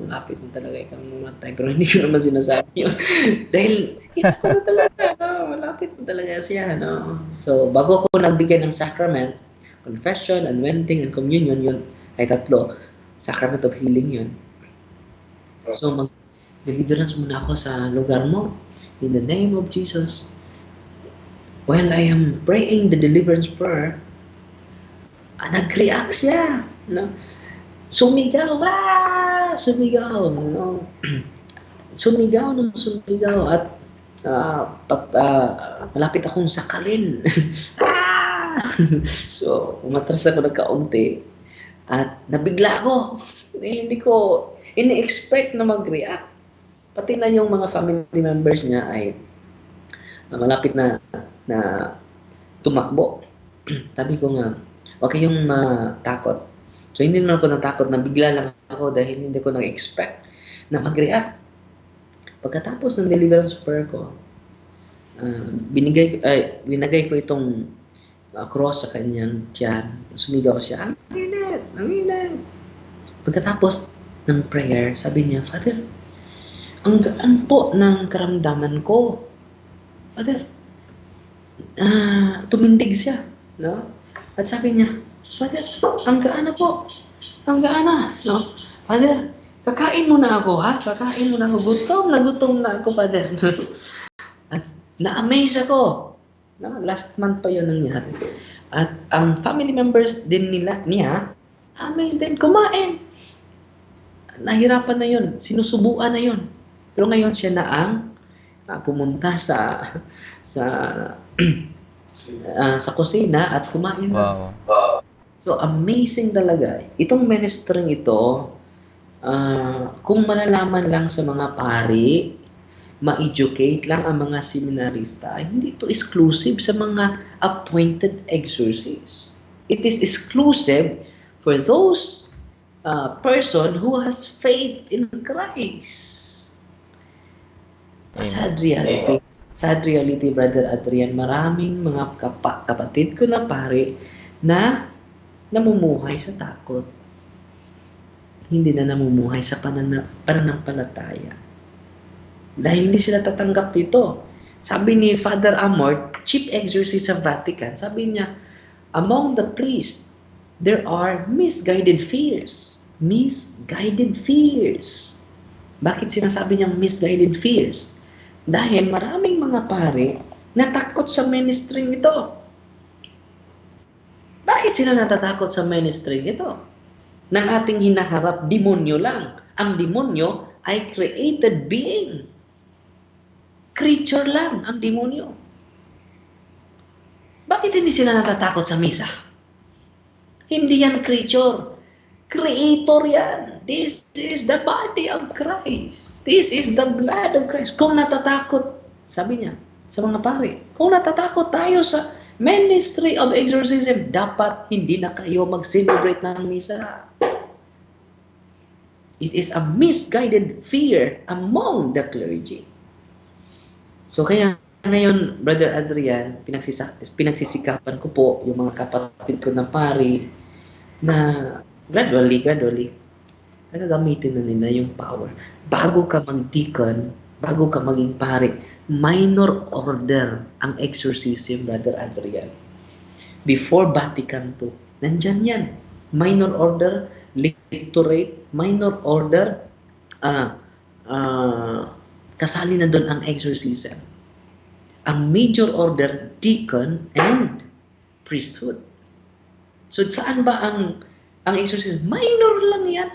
malapit na talaga ikang mamatay, pero hindi ko naman sinasabi yun. Dahil, kita ko na talaga, malapit na talaga siya, no? So, bago ko nagbigay ng sacrament, confession, anointing, and communion, yun ay 3. Sacrament of healing yun. So, mag-deliverance muna ako sa lugar mo. In the name of Jesus. While I am praying the deliverance prayer, nag-react siya. No? Sumigaw. Sumigaw. No? Sumigaw. At malapit akong sakalin. So, umatras ako ng kaunti. At nabigla ako. Hindi ko ini-expect na mag-react. Pati na yung mga family members niya ay malapit na tumakbo. Sabi ko nga, huwag kayong matakot. So, hindi naman ako natakot. Nabigla lang ako dahil hindi ko nag-expect na mag-react. Pagkatapos ng deliverance prayer ko, binagay ko itong cross sa kanyang tiyan. Sumigaw siya, ang init. Pagkatapos ng prayer, sabi niya, Father, ang gaan po ng karamdaman ko. Father, tumindig siya. No? At sabi niya, Father, ang gaan na po. Ang gaan na. No? Father, kakain muna ako, ha? Kakain muna ako. Gutom na ako, Father. At na-amaze ako. No? Last month pa yun nangyari. At ang family members din niya, amazed din, kumain. Nahirapan na yun. Sinusubuan na yun. Pero ngayon siya na ang pumunta sa kusina at kumain na. Wow. So, amazing talaga. Itong ministering ito, kung malalaman lang sa mga pari, ma-educate lang ang mga seminarista, hindi ito exclusive sa mga appointed exorcists. It is exclusive for those person who has faith in Christ. Sad reality, Brother Adrian, maraming mga kapatid ko na pare na namumuhay sa takot. Hindi na namumuhay sa pananampalataya. Dahil hindi sila tatanggap ito. Sabi ni Father Amort, Chief Exorcist sa Vatican, sabi niya, among the priests, there are misguided fears. Misguided fears. Bakit sinasabi niyang misguided fears? Dahil maraming mga pare natakot sa ministry ito. Bakit sila natatakot sa ministry ito? Nang ating hinaharap, demonyo lang. Ang demonyo ay created being. Creature lang ang demonyo. Bakit hindi sila natatakot sa misa? Hindi yan creature. Creator yan. This is the body of Christ. This is the blood of Christ. Kung natatakot, sabi niya, sa mga pare, kung natatakot tayo sa ministry of exorcism, dapat hindi na kayo mag-celebrate ng misa. It is a misguided fear among the clergy. So kaya ngayon, Brother Adrian, pinagsisikapan ko po yung mga kapatid ko na pari na gradually, nagagamitin na nila yung power. Bago ka mag-deacon, bago ka maging pari, minor order ang exorcism, Brother Adrian. Before Vatican II, nandyan yan. Minor order, lectorate, minor order, kasali na doon ang exorcism. Ang major order, deacon and priesthood. So saan ba ang exorcism? Minor lang yan.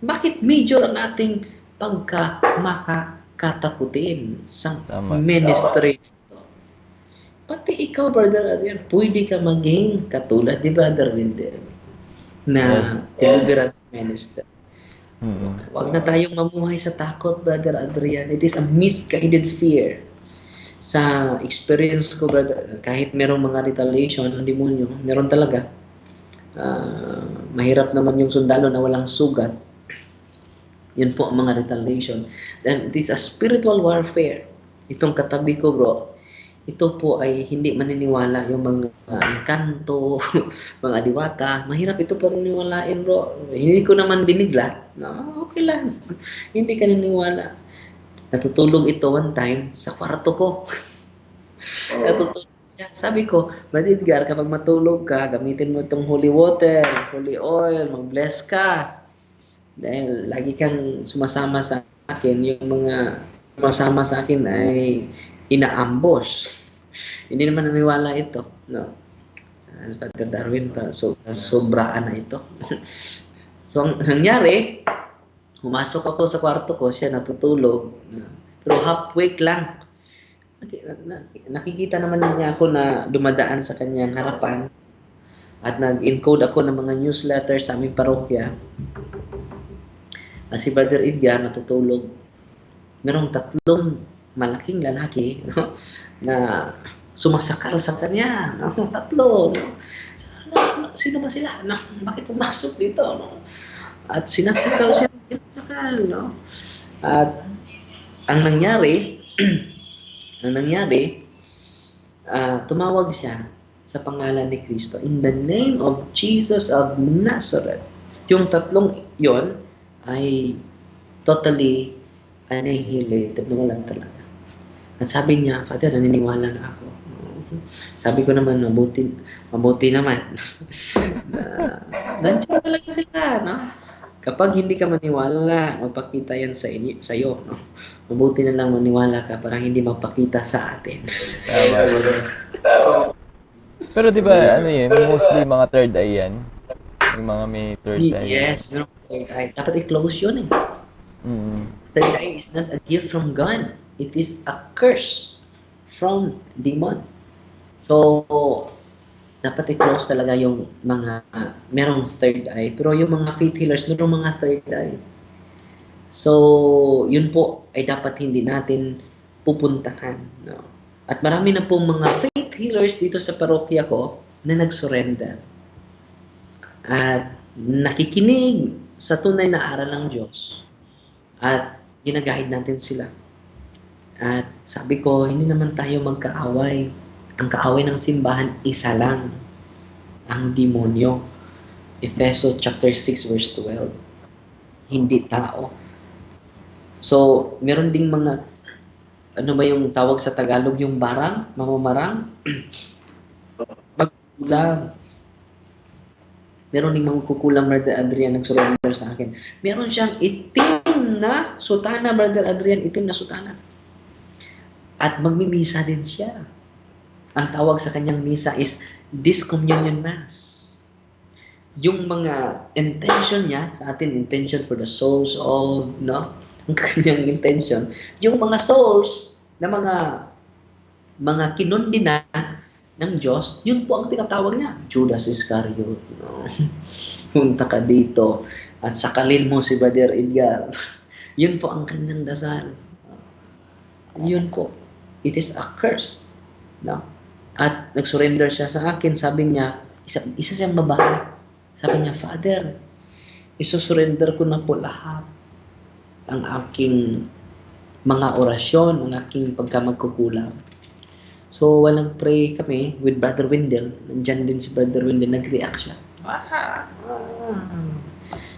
Bakit major ang ating pagkamakakatakutin sa ministry? Pati ikaw, Brother Arian, pwede ka maging katulad ni Brother Wendell na deliverance minister. Huwag na tayong mamuhay sa takot, Brother Adrian. It is a misguided fear. Sa experience ko, brother, kahit merong mga retaliation ng demonyo, meron talaga. Mahirap naman yung sundalo na walang sugat. Yan po ang mga retaliation. And it is a spiritual warfare. Itong katabi ko, bro, ito po ay hindi maniniwala yung mga kanto, mga diwata. Mahirap ito paniniwalain, bro. Hindi ko naman binigla. No, okay lang. Hindi ka naniniwala. Natutulog ito one time sa kwarto ko. Natutulog siya. Sabi ko, Brother Edgar, kapag matulog ka, gamitin mo itong holy water, holy oil, mag-bless ka. Dahil lagi kang sumasama sa akin, yung mga sumasama sa akin ay ina-ambush. Hindi naman naniwala ito. No. Father Darwin, sobraan na ito. So, ang nangyari, pumasok ako sa kwarto ko, siya natutulog. Pero half-wake lang. Nakikita naman niya ako na dumadaan sa kanyang harapan. At nag-encode ako ng mga newsletter sa aming parokya. Si Brother Edgar natutulog. Merong 3 malaking lalaki, no, na sumasakal sa kanya. No? 3. No? Sino ba sila? No? Bakit pumasok dito? No? At sinasakaw siya. Sinasakal, no? At ang nangyari, tumawag siya sa pangalan ni Kristo. In the name of Jesus of Nazareth. Yung 3 yon ay totally annihilated. Wala talaga. At sabi niya, Father, naniniwala na ako. Sabi ko naman, mabuti naman. Nandiyan talaga sila, no? Kapag hindi ka maniwala, magpakita yan sa iyo, no? Mabuti na lang maniwala ka para hindi magpakita sa atin. Pero di ba, ano yun, mostly mga third eye yan? Yung mga may third eye. Yes, meron third eye. Dapat i-close yun eh. Third eye is not a gift from God. It is a curse from demon. So, dapat i-close talaga yung mga merong third eye. Pero yung mga faith healers, merong mga third eye. So, yun po ay dapat hindi natin pupuntahan. No? At marami na pong mga faith healers dito sa parokya ko na nag-surrender. At nakikinig sa tunay na aral ng Diyos. At ginagahid natin sila. At sabi ko, hindi naman tayo magkaaway. Ang kaaway ng simbahan, isa lang. Ang demonyo. Efeso chapter 6 verse 12. Hindi tao. So, meron ding mga, ano ba yung tawag sa Tagalog, yung barang, mamamarang? Magkukulang. Meron ding magkukulang, Brother Adrian, nag-surrender sa akin. Meron siyang itim na sutana, Brother Adrian, itim na sutana. At magmimisa din siya. Ang tawag sa kanyang misa is Discommunion Mass. Yung mga intention niya, sa atin, intention for the souls of, no? Ang kanyang intention. Yung mga souls na mga kinundi na ng Diyos, yun po ang tinatawag niya, Judas Iscariot. No? Punta ka dito at sakalin mo si Brother Edgar. Yun po ang kanyang dasal. Yun po. It is a curse. No? At nag-surrender siya sa akin. Sabi niya, isa siyang babae. Sabi niya, Father, isusurrender ko na po lahat. Ang aking mga orasyon, ang aking pagkamagkukulang. So, walang pray kami with Brother Wendell. Nandyan din si Brother Wendell, nag-react siya.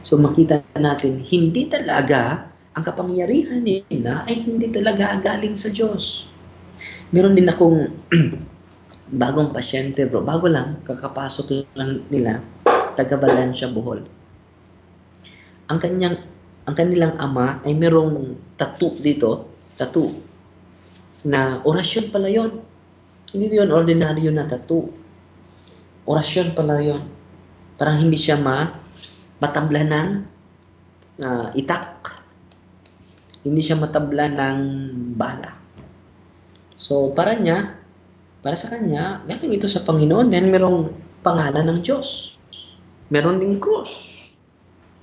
So, makita natin, hindi talaga ang kapangyarihan nila ay hindi talaga galing sa Diyos. Meron din akong bagong pasyente, bro. Bago lang, kakapasok lang nila, taga Valencia, Bohol. Ang kanilang ama ay merong tattoo dito, tattoo, na orasyon pala yon. Hindi yun ordinaryo na tattoo. Orasyon pala yon. Parang hindi siya matabla ng itak. Hindi siya matabla ng bala. So, para sa kanya, galing ito sa Panginoon dahil merong pangalan ng Diyos. Meron ding krus.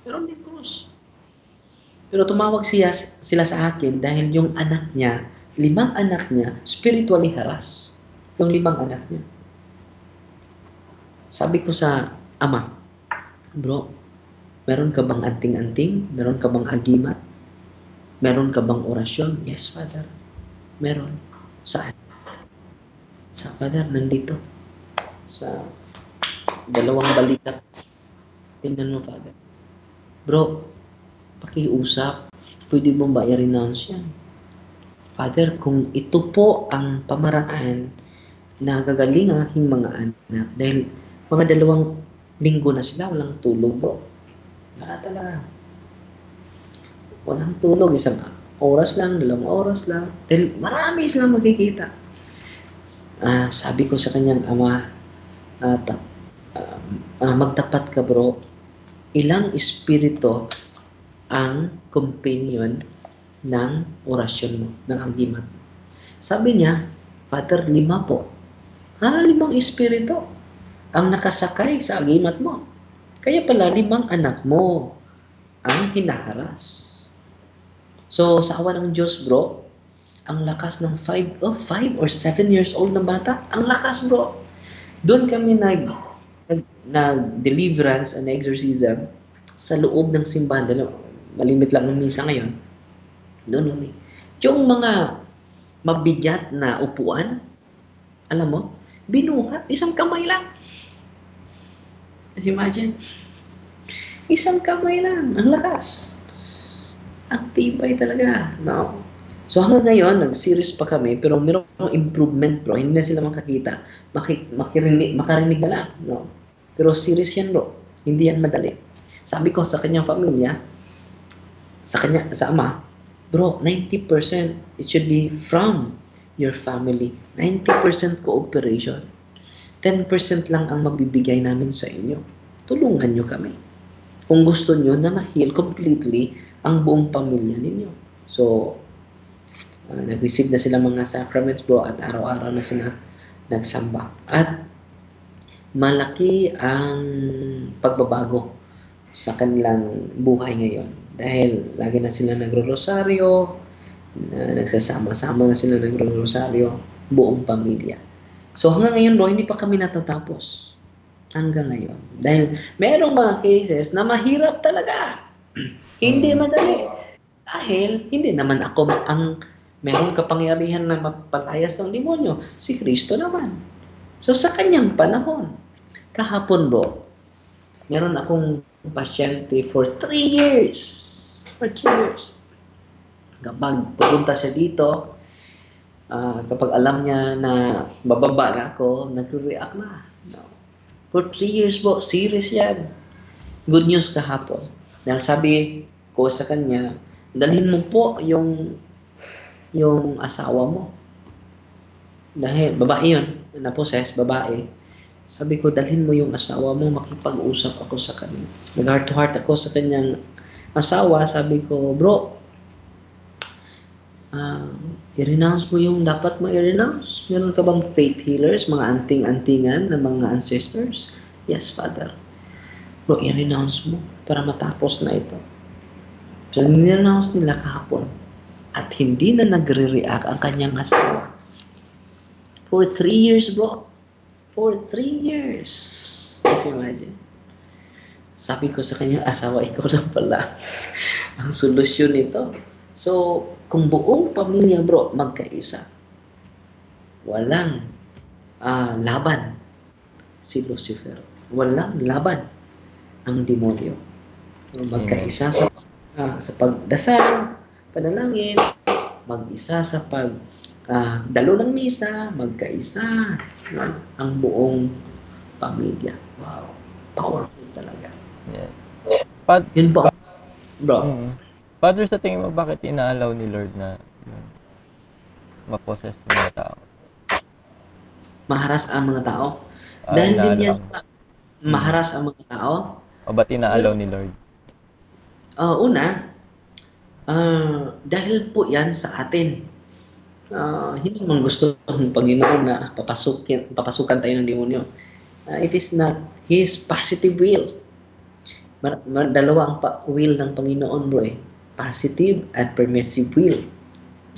Meron ding krus. Pero tumawag sila sa akin dahil yung anak niya, 5 anak niya, spiritually harassed. Yung 5 anak niya. Sabi ko sa ama, bro, meron ka bang anting-anting? Meron ka bang agimat? Meron ka bang orasyon? Yes, Father. Meron. Saan? Sa Father, nandito. Sa 2 balikat. Tingnan mo, Father. Bro, pakiusap. Pwede mong i-renounce yan. Father, kung ito po ang pamaraan na gagaling ang aking mga anak, dahil mga 2 linggo na sila, walang tulog, bro. Wala talaga. Walang tulog, 1 oras lang, 2 oras lang. Dahil marami silang makikita. Sabi ko sa kanyang ama, magtapat ka, bro. Ilang espiritu ang companion ng orasyon mo, ng agimat. Sabi niya, Father, 5 po. 5 espiritu ang nakasakay sa agimat mo. Kaya pala 5 anak mo ang hinaharas. So, sa awa ng Diyos, bro, ang lakas ng 5 or 7 years old na bata, ang lakas, bro. Doon kami nag-deliverance and exorcism sa loob ng simbahan. Malimit lang ng misa ngayon. Doon kami. Yung mga mabigat na upuan, alam mo, binuhat, 1 kamay lang. Imagine, 1 kamay lang, ang lakas. Ang tibay talaga. No? So hanggang ngayon, nag-series pa kami, pero mayroong improvement, bro. Hindi na sila makakita. Makarinig na lang. No? Pero series yan, bro. Hindi yan madali. Sabi ko sa kanyang pamilya, sa ama, bro, 90% it should be from your family. 90% cooperation. 10% lang ang mabibigay namin sa inyo. Tulungan nyo kami. Kung gusto nyo na ma-heal completely ang buong pamilya ninyo. So, nag-receive na sila mga sacraments, bro, at araw-araw na sila nagsamba. At malaki ang pagbabago sa kanilang buhay ngayon. Dahil lagi na sila nagro-rosaryo, nagsasama-sama na sila nagro-rosaryo, buong pamilya. So hanggang ngayon, bro, hindi pa kami natatapos. Hanggang ngayon. Dahil merong mga cases na mahirap talaga. Hindi madali. Dahil hindi naman ako ang meron kapangyarihan na magpalayas ng demonyo. Si Kristo naman. So sa kanyang panahon, kahapon, bro, meron akong pasyente for 3 years. For 3 years. Kapag pupunta siya dito, kapag alam niya na bababa na ako, nagre-react na. No. For 3 years, bro, serious yan. Good news kahapon. Dahil sabi ko sa kanya, dalhin mo po yung asawa mo. Dahil babae yun, na-possess, babae. Sabi ko, dalhin mo yung asawa mo, makipag-usap ako sa kanya. Nag-heart to heart ako sa kanyang asawa. Sabi ko, bro, I-renounce mo yung dapat mo i-renounce. Meron ka bang faith healers, mga anting-antingan ng mga ancestors? Yes, Father. Bro, i-renounce mo para matapos na ito. So, ni-renounce nila kahapon. At hindi na nagre-react ang kanyang asawa. For 3 years, bro. For 3 years. Just imagine. Sabi ko sa kanyang asawa, ikaw lang pala ang solusyon nito. So, kung buong pamilya, bro, magkaisa, walang laban si Lucifer. Walang laban ang demonyo. Magkaisa sa pagdasal, panalangin, mag-isa sa dalo ng misa, magkaisa ang buong pamilya. Wow. Powerful talaga. Yes. Yun po, bro. Father, sa tingin mo, bakit inaalaw ni Lord na ma-possess ng mga tao? Maharas ang mga tao. Dahil din yan sa maharas ang mga tao. O ba't inaalaw ni Lord? Una, dahil po yan sa atin. Hindi naman gusto ng Panginoon na papasukan tayo ng demonyo. It is not His positive will. Dalawa ang will ng Panginoon, bro. Positive at permissive will.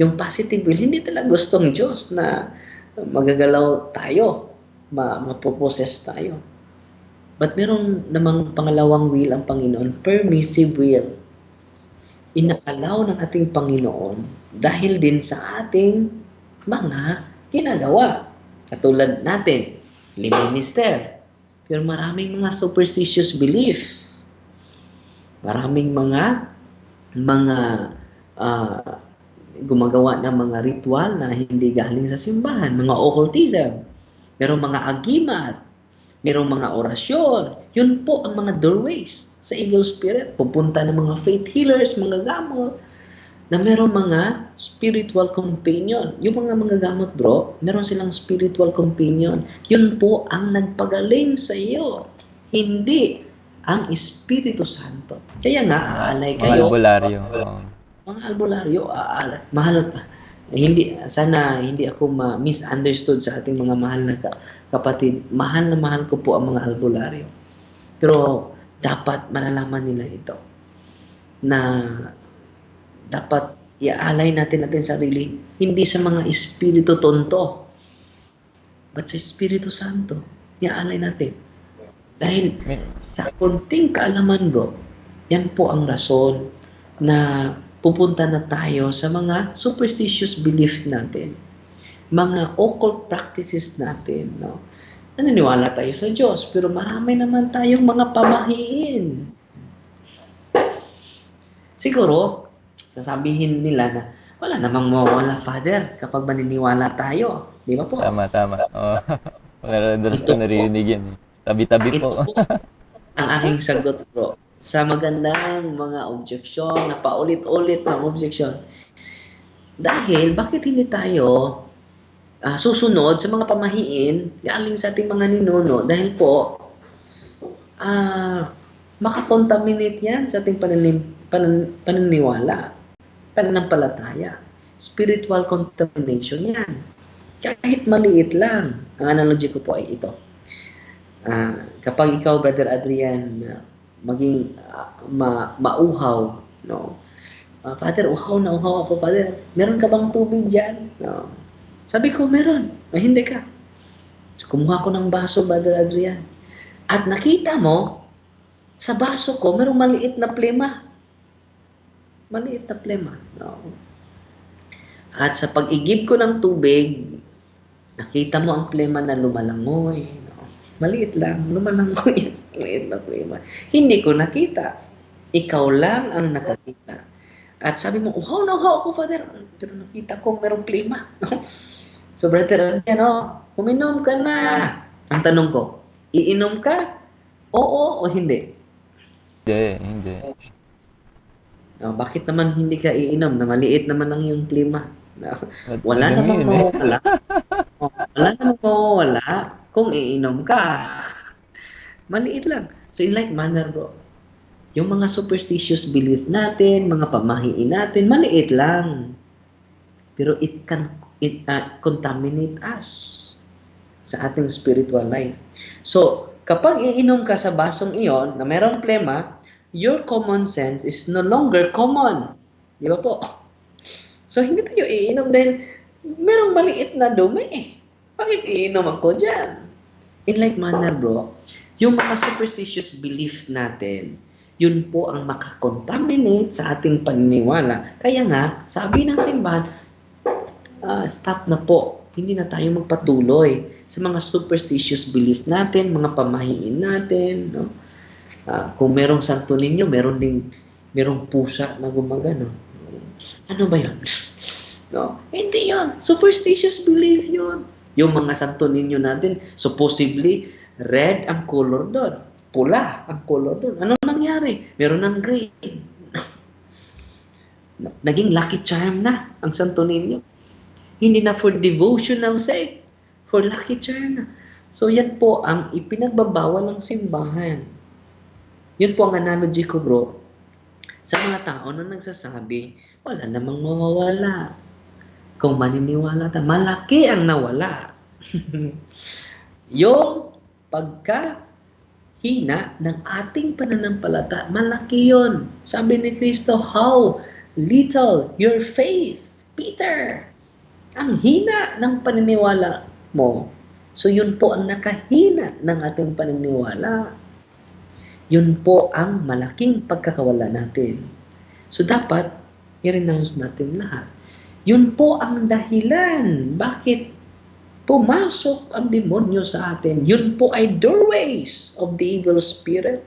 Yung positive will, hindi talaga gustong Diyos na magagalaw tayo, mapoposes tayo. But meron namang pangalawang will ang Panginoon, permissive will. Inaalaw ng ating Panginoon dahil din sa ating mga ginagawa. Katulad natin, minister. Pero maraming mga superstitious belief. Maraming mga gumagawa ng mga ritual na hindi galing sa simbahan, mga occultism, merong mga agimat, merong mga orasyon. Yun po ang mga doorways sa evil spirit. Pupunta ng mga faith healers, mga gamot, na merong mga spiritual companion. Yung mga gamot, bro, meron silang spiritual companion. Yun po ang nagpagaling sa iyo. Hindi ang Espiritu Santo. Kaya nga, aalay kayo. Mga albularyo. Mga albularyo, aalay. Sana hindi ako misunderstood sa ating mga mahal na kapatid. Mahal na mahal ko po ang mga albularyo. Pero dapat malalaman nila ito. Na dapat iaalay natin sarili. Hindi sa mga espiritu tonto. But sa Espiritu Santo. Iaalay natin. Dahil sa konting kaalaman, bro, yan po ang rason na pupunta na tayo sa mga superstitious belief natin, mga occult practices natin, no? Naniniwala tayo sa Diyos, pero marami naman tayong mga pamahiin. Siguro, sasabihin nila na wala namang mawawala, Father, kapag maniniwala tayo. Di ba po? Tama. Madalas ko naririnig yan. Tabi-tabi po. Ang aking sagot, bro. Sa magandang mga objeksyon, na paulit-ulit ng objeksyon. Dahil, bakit hindi tayo susunod sa mga pamahiin galing sa ating mga ninuno? Dahil po, makakontaminate yan sa ating paniniwala, pananampalataya. Spiritual contamination yan. Kahit maliit lang. Ang analogy ko po ay ito. Kapag ikaw, Brother Adrian, maging mauhaw, no? Father, uhaw ako, Father. Meron ka bang tubig dyan? No. Sabi ko, meron. Hindi ka. So, kumuha ko ng baso, Brother Adrian. At nakita mo, sa baso ko, merong maliit na plema. Maliit na plema. No. At sa pag-igib ko ng tubig, nakita mo ang plema na lumalangoy. Maliit lang, lumalangoy. Maliit na plema. Hindi ko nakita. Ikaw lang ang nakakita. At sabi mo, uhaw ako, Father. Pero nakita ko merong plema. So, Brother, uminom ka na. Ang tanong ko, iinom ka? Oo o hindi? Hindi. Bakit naman hindi ka iinom? Na maliit naman lang yung plema. Wala namang mawawala. Wala namang mawawala kung iinom ka. Maliit lang. So in like manner, bro, yung mga superstitious belief natin, mga pamahiin natin, maliit lang. pero it can contaminate us sa ating spiritual life. So, kapag iinom ka sa basong iyon na merong plema, your common sense is no longer common. Di ba po? So, hindi tayo iinom dahil merong maliit na dumi. Bakit iinom ako dyan? In like manner, bro, yung mga superstitious belief natin, yun po ang makakontaminate sa ating paniniwala. Kaya nga, sabi ng simbahan, stop na po. Hindi na tayo magpatuloy sa mga superstitious belief natin, mga pamahiin natin. No? Kung merong Santo Niño, merong pusa na gumagano. Ano ba yun? No? Hindi yun. Superstitious belief yun. Yung mga Santo Niño natin, supposedly, red ang color doon. Pula ang color doon. Ano nangyari? Meron ng green. Naging lucky charm na ang Santo Niño. Hindi na for devotional sake. For lucky charm na. So yan po ang ipinagbabawal ng simbahan. Yun po ang analogy ko, bro. Sa mga tao na nagsasabi, wala namang mawawala. Kung maniniwala ta, malaki ang nawala. Yung pagkahina ng ating pananampalataya, malaki yun. Sabi ni Kristo, how little your faith, Peter. Ang hina ng paniniwala mo. So yun po ang nakahina ng ating paniniwala. Yun po ang malaking pagkakawala natin. So dapat i-renounce natin lahat. Yun po ang dahilan bakit pumasok ang demonyo sa atin. Yun po ay doorways of the evil spirit.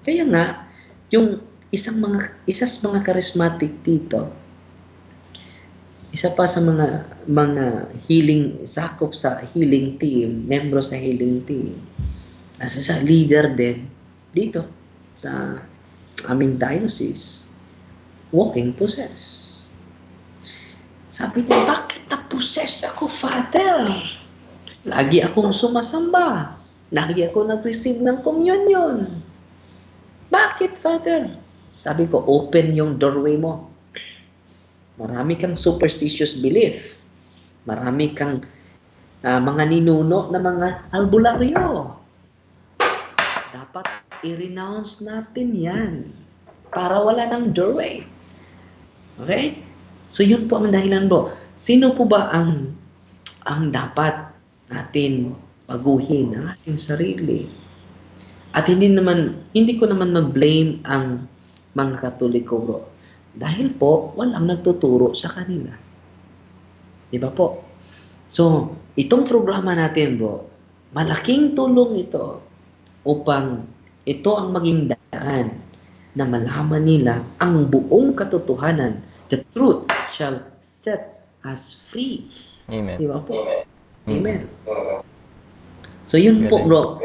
Kaya nga, yung isa sa mga charismatic dito, isa pa sa mga healing, sakop sa healing team, membro sa healing team, as sa leader din, dito, sa aming diocese, walking possessed. Sabi niya, bakit na-possess ako, Father? Lagi akong sumasamba. Lagi ako nag-receive ng communion. Bakit, Father? Sabi ko, open yung doorway mo. Marami kang superstitious belief. Marami kang mga ninuno na mga albularyo. Dapat i-renounce natin yan para wala ng doorway. Okay? So yun po ang dahilan, bro. Sino po ba ang dapat natin baguhin ang ating sarili? At hindi ko naman ma-blame ang mga Katoliko, bro. Dahil po, walang nagtuturo sa kanila. Di ba po? So, itong programa natin, bro, malaking tulong ito upang ito ang maging daan na malaman nila ang buong katotohanan. The truth shall set us free. Amen. Di ba po? Amen. So yun po, bro.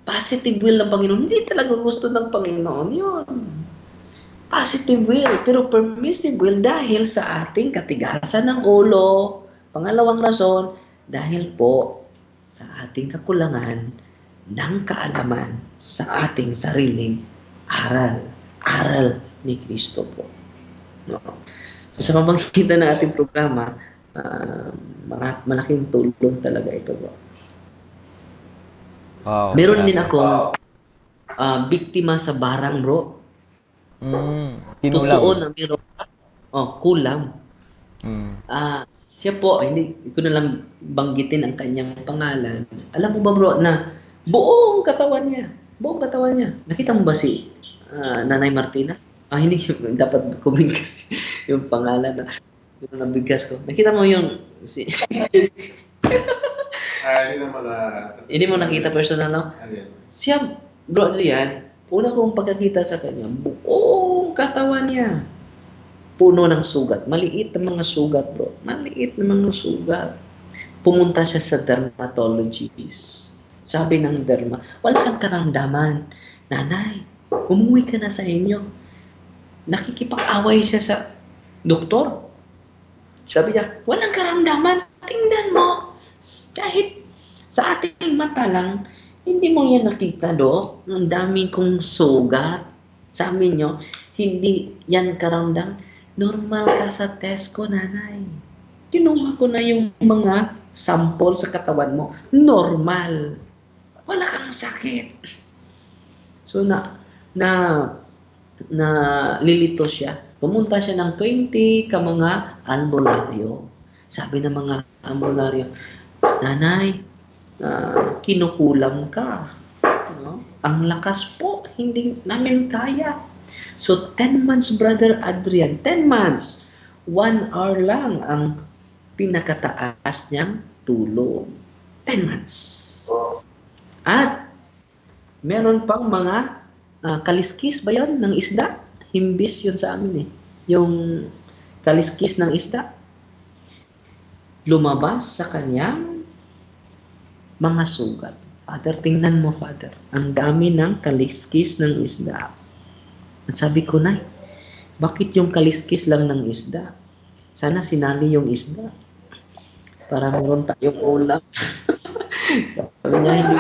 Positive will ng Panginoon. Hindi talaga gusto ng Panginoon yun. Positive will, pero permissive will dahil sa ating katigasan ng ulo. Pangalawang rason, dahil po sa ating kakulangan ng kaalaman sa ating sariling aral. Aral ni Kristo po. No. So sa pamamagitan ng ating programa, malaking tulong talaga ito, bro. Wow. Meron din akong biktima sa barang, bro. Tinulang. Totoo na meron. Kulam. Siya po, hindi ko na lang banggitin ang kanyang pangalan. Alam mo ba, bro, na buong katawan niya. Nakita mo ba si Nanay Martina? Hindi dapat kumingkas yung pangalan na nabigkas ko. Nakita mo yung hindi mo nakita personal, no? Siya, bro, Lian, una kong pagkakita sa kanya, buong katawan niya puno ng sugat. Maliit na mga sugat, bro. Maliit na mga sugat. Pumunta siya sa dermatologist. Sabi ng derma, wala kang karamdaman. Nanay, umuwi ka na sa inyo. Nakikipag-away siya sa doktor. Sabi niya, walang karamdaman. Tingnan mo. Kahit sa ating mata lang, hindi mo yan nakita, Dok. Ang dami kong sugat. Sabi niyo, hindi yan karamdam. normal ka sa test ko, nanay. Kinuha ko na yung mga sample sa katawan mo. Normal. Wala kang sakit. So na na lilito siya. Pumunta siya ng 20 ka mga albularyo. Sabi ng mga albularyo, nanay, kinukulam ka. No? Ang lakas po, hindi namin kaya. So 10 months, Brother Adrian, 10 months, 1 hour lang ang pinakataas niyang tulog. 10 months. At meron pang mga kaliskis ba yun ng isda? Himbis yun sa amin eh. Yung kaliskis ng isda. Lumabas sa kanyang mga sugat. Father, tingnan mo, Father. Ang dami ng kaliskis ng isda. At sabi ko, Nay, bakit yung kaliskis lang ng isda? Sana sinali yung isda. Para meron tayong ulam. Sabi niya, hindi.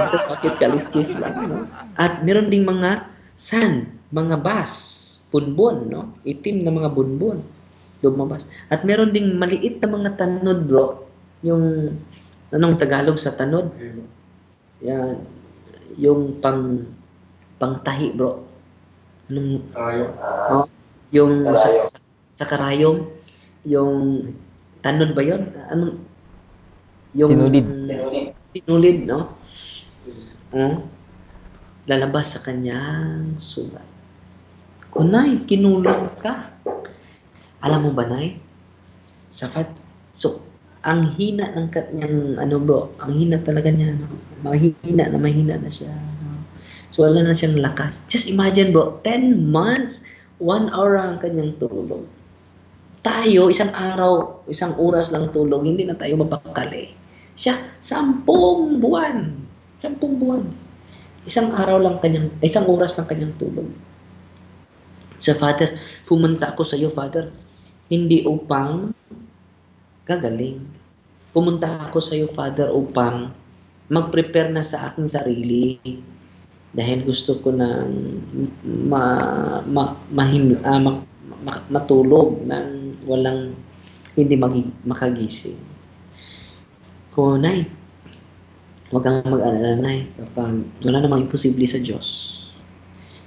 Bakit kaliskis lang, no? At meron ding mga sand, mga bass, bunbon, no? Itim na mga bunbon. Lumabas. At meron ding maliit na mga tanod, bro. Yung, anong Tagalog sa tanod? Yan. Yung pangtahi, bro. Anong, yung sa karayom, yung tanod ba yun? Anong, yung sinulid, no? Lalabas sa kanyang sugat. Kunay, kinulang ka. Alam mo ba, Nay? So, ang hina ng kanyang, bro, ang hina talaga niya, no? Mahina na siya. No? So, wala na siyang lakas. Just imagine, bro, 10 months, 1 hour ang kanyang tulog. Tayo, isang araw, isang oras lang tulog, hindi na tayo mapakali. Siya, 10 buwan. 10 buwan. Isang oras lang kanyang tulog. So, Father, pumunta ako sa iyo, Father, hindi upang gagaling. Pumunta ako sa iyo, Father, upang mag-prepare na sa aking sarili. Dahil gusto ko na matulog ng walang hindi makagising. Nay, huwag kang mag-alala, Nay, kapag wala namang imposible sa Diyos.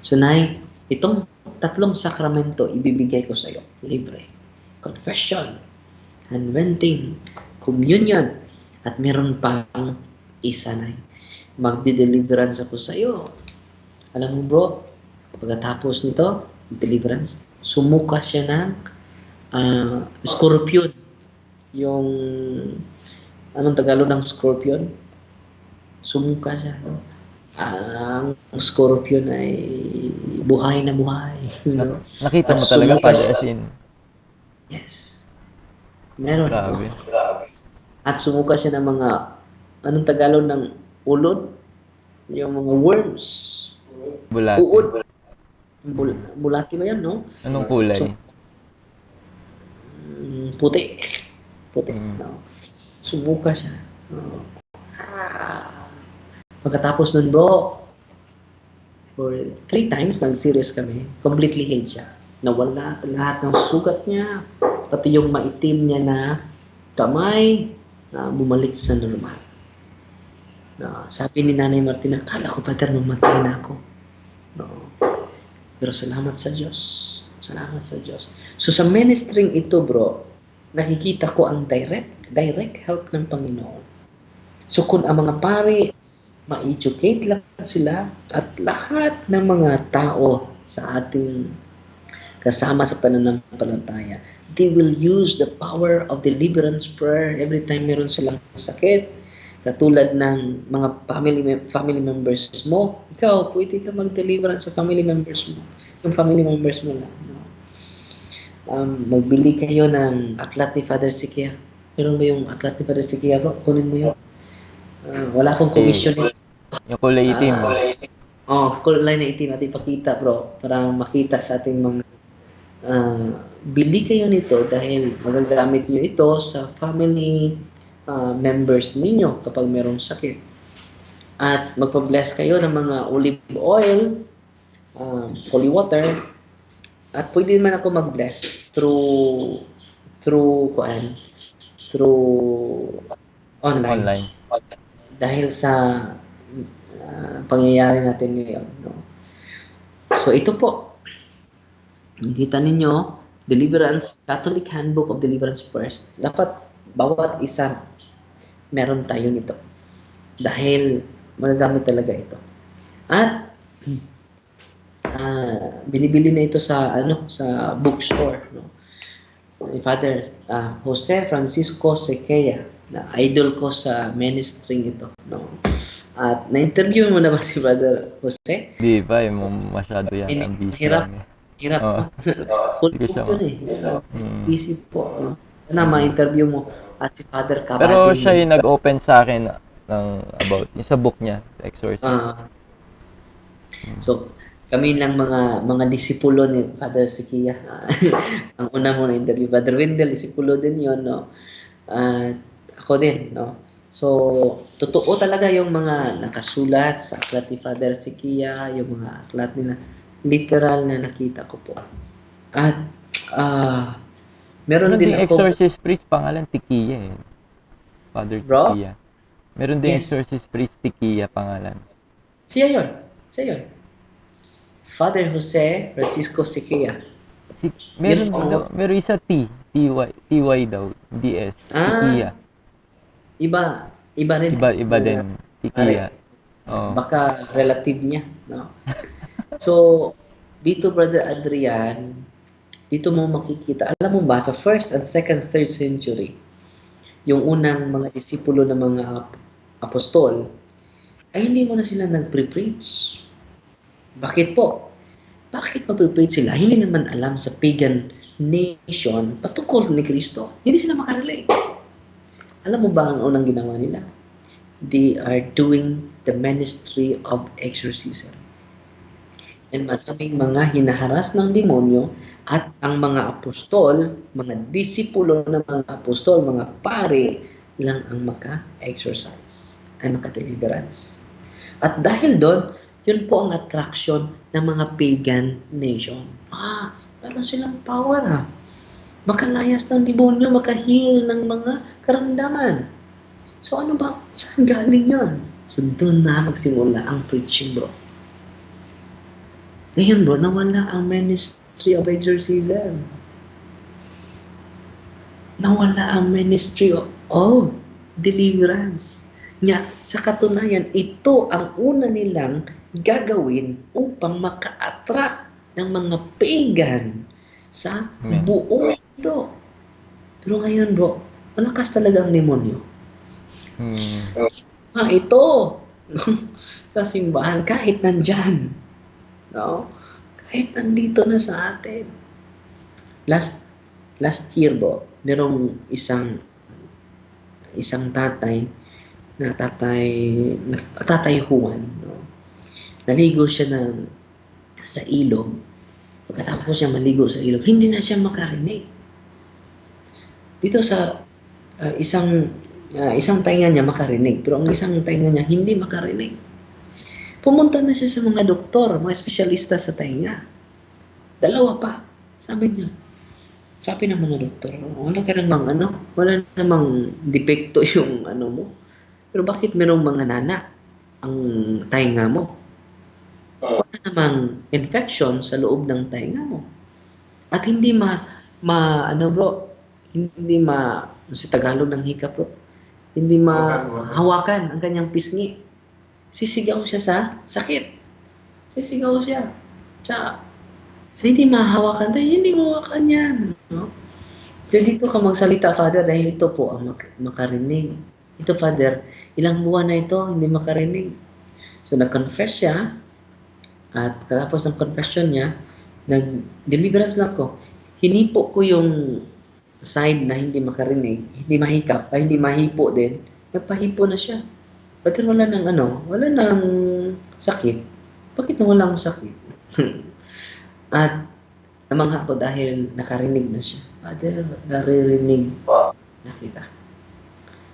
So, Nay, itong 3 sakramento ibibigay ko sa iyo, libre. Confession, unventing, communion, at meron pang isa, Nay. Magdi-deliverance ako sa iyo. Alam mo, bro, pagkatapos nito, deliverance, sumuka siya ng scorpion. Yung anong Tagalog ng scorpion? Sumuka siya. Ang scorpion ay buhay na buhay. You know? Nakita mo talaga, Father, as in. Yes. Meron. Grabe. At sumuka siya ng mga, anong Tagalog ng ulod? Yung mga worms. Bulati. Uod. Bulati ba yan, no? Anong kulay? So, puti. Puti. No? Sumuka siya. Pagkatapos nun, bro, for 3 times, nag-serious kami. Completely healed siya. Nawala lahat ng sugat niya, pati yung maitim niya na kamay, bumalik sa normal. Sabi ni Nanay Martina, kala ko, Father, mamatay na ako. No. Pero salamat sa Diyos. Salamat sa Diyos. So sa ministering ito, bro, nakikita ko ang direct help ng Panginoon. So kung ang mga pari, ma-educate lang sila at lahat ng mga tao sa ating kasama sa pananampalataya, they will use the power of deliverance prayer every time meron silang sakit. Katulad ng mga family members mo, ikaw, pwede ka mag-deliverance sa family members mo. Yung family members mo lang. No? Magbili kayo ng aklat ni Father Sikia. Meron ba yung aklat ni Father Sikia, bro? Kunin mo yun. Wala akong commission. Yung kulay itim. Kulay na itim natin ipakita, bro. Para makita sa ating mga bili kayo nito dahil magagamit nyo ito sa family members ninyo kapag mayroong sakit. At magpa-bless kayo ng mga olive oil, holy water, At pwede naman ako mag-bless through through online. Online. Dahil sa pangyayari natin ngayon, no? So ito po, nakita ninyo, Deliverance, Catholic Handbook of Deliverance First. Dapat bawat isa meron tayo nito. Dahil magagamit talaga ito. At binibili na ito sa sa bookstore, no? Ni Father Jose Francisco Sequeira, na idol ko sa ministry ito, no? At na-interview mo na ba si Father Jose? Di ba, masyado yan. Ang busy Hirap. lang eh. Hirap. Oo. Full Hindi ko siya book yun Busy po. No? Sana ma-interview mo at si Father Cabadi. Pero siya yung nag-open sa akin ng about yung sa book niya, The Exorcist. So, kami lang mga disipulo ni Father Sikia. Ang una mo na interview, Father Wendell, disipulo din yon, no? Ako din, no? So, totoo talaga yung mga nakasulat sa aklat ni Father Sikia, yung mga aklat nila. Literal na nakita ko po. At, meron din ako... exorcist priest, pangalan Tikia eh. Father Bro? Tikia. Meron din Yes. exorcist priest Tikia pangalan. Siya yun. Father Jose Francisco Sikia. Meron Yes, din daw, meron isa TY daw, DS. Tikia. Iba rin. Iba din. Tikia. Oh. Baka relative niya, no? So, dito Brother Adrian, dito mo makikita, alam mo ba, sa 1st and 2nd, 3rd century, yung unang mga disipulo ng mga apostol, ay hindi mo na sila nag-preach. Bakit po? Bakit mag-preach sila? Hindi naman alam sa pagan nation patungkol ni Kristo. Hindi sila makarelate. Alam mo ba ang unang ginawa nila? They are doing the ministry of exorcism. And maraming mga hinaharas ng demonyo at ang mga apostol, mga disipulo ng mga apostol, mga pare, lang ang maka-exorcise, ay maka-deliverance. At dahil doon, yun po ang attraction ng mga pagan nation. Meron silang power makalayas ng demonyo, maka-heal ng mga karamdaman. So ano ba? Saan galing yun? So doon na magsimula ang preaching, bro. Ngayon, bro, nawala ang ministry of exorcism. Nawala ang ministry of deliverance. Nga, sa katunayan, ito ang una nilang gagawin upang maka-attract ng mga pagan sa buong mundo. Pero ngayon, bro, malakas talaga ang demonyo. Ito, sa simbahan, kahit nandyan, no? Kahit nandito na sa atin. Last year, bro, merong isang tatay na tatay Juan, no? Naligo siya sa ilog. Pagkatapos siya maligo sa ilog, hindi na siya makarinig. Dito sa isang tainga niya makarinig, pero ang isang tainga niya hindi makarinig. Pumunta na siya sa mga doktor, mga espesyalista sa tainga. Dalawa pa, sabi niya. Sabi ng mga doktor, wala namang depekto yung mo. Pero bakit merong mga nana ang tainga mo? Wala namang infection sa loob ng tainga mo. At hindi sa Tagalog ng hikap, bro, hindi mahawakan ang kanyang pisngi. Sisigaw siya sa sakit. Sisigaw siya. So hindi mahawakan tayo, hindi mahawakan yan. No? So dito ka magsalita, Father, dahil ito po ang makarinig. Ito, Father, ilang buwan na ito, hindi makarinig. So nag-confess siya, at katapos ng confession niya, nag-deliverance na ako. Hinipo ko yung side na hindi makarinig, hindi mahikap, hindi mahipo din. Nagpahipo na siya. But wala nang sakit. Bakit walang sakit? At namangha ko dahil nakarinig na siya. Father, naririnig na kita.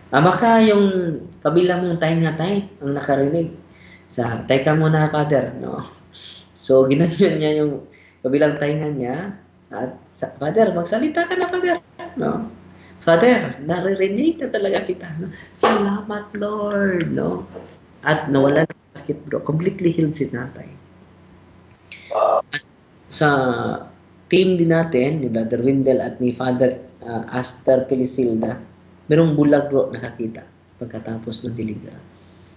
Baka yung kabila mong tainga ang nakarinig. Teka muna, Father. No? So, ginanyan niya kabilang tainga niya, at Father, magsalita ka na, Father. No? Father, naririnig na talaga kita. No? Salamat, Lord. No? At nawala ng sakit, bro. Completely healed si tatay. At sa team din natin, ni Brother Windel at ni Father Aster Pelisilda, merong bulag, bro, nakakita pagkatapos ng deliverance.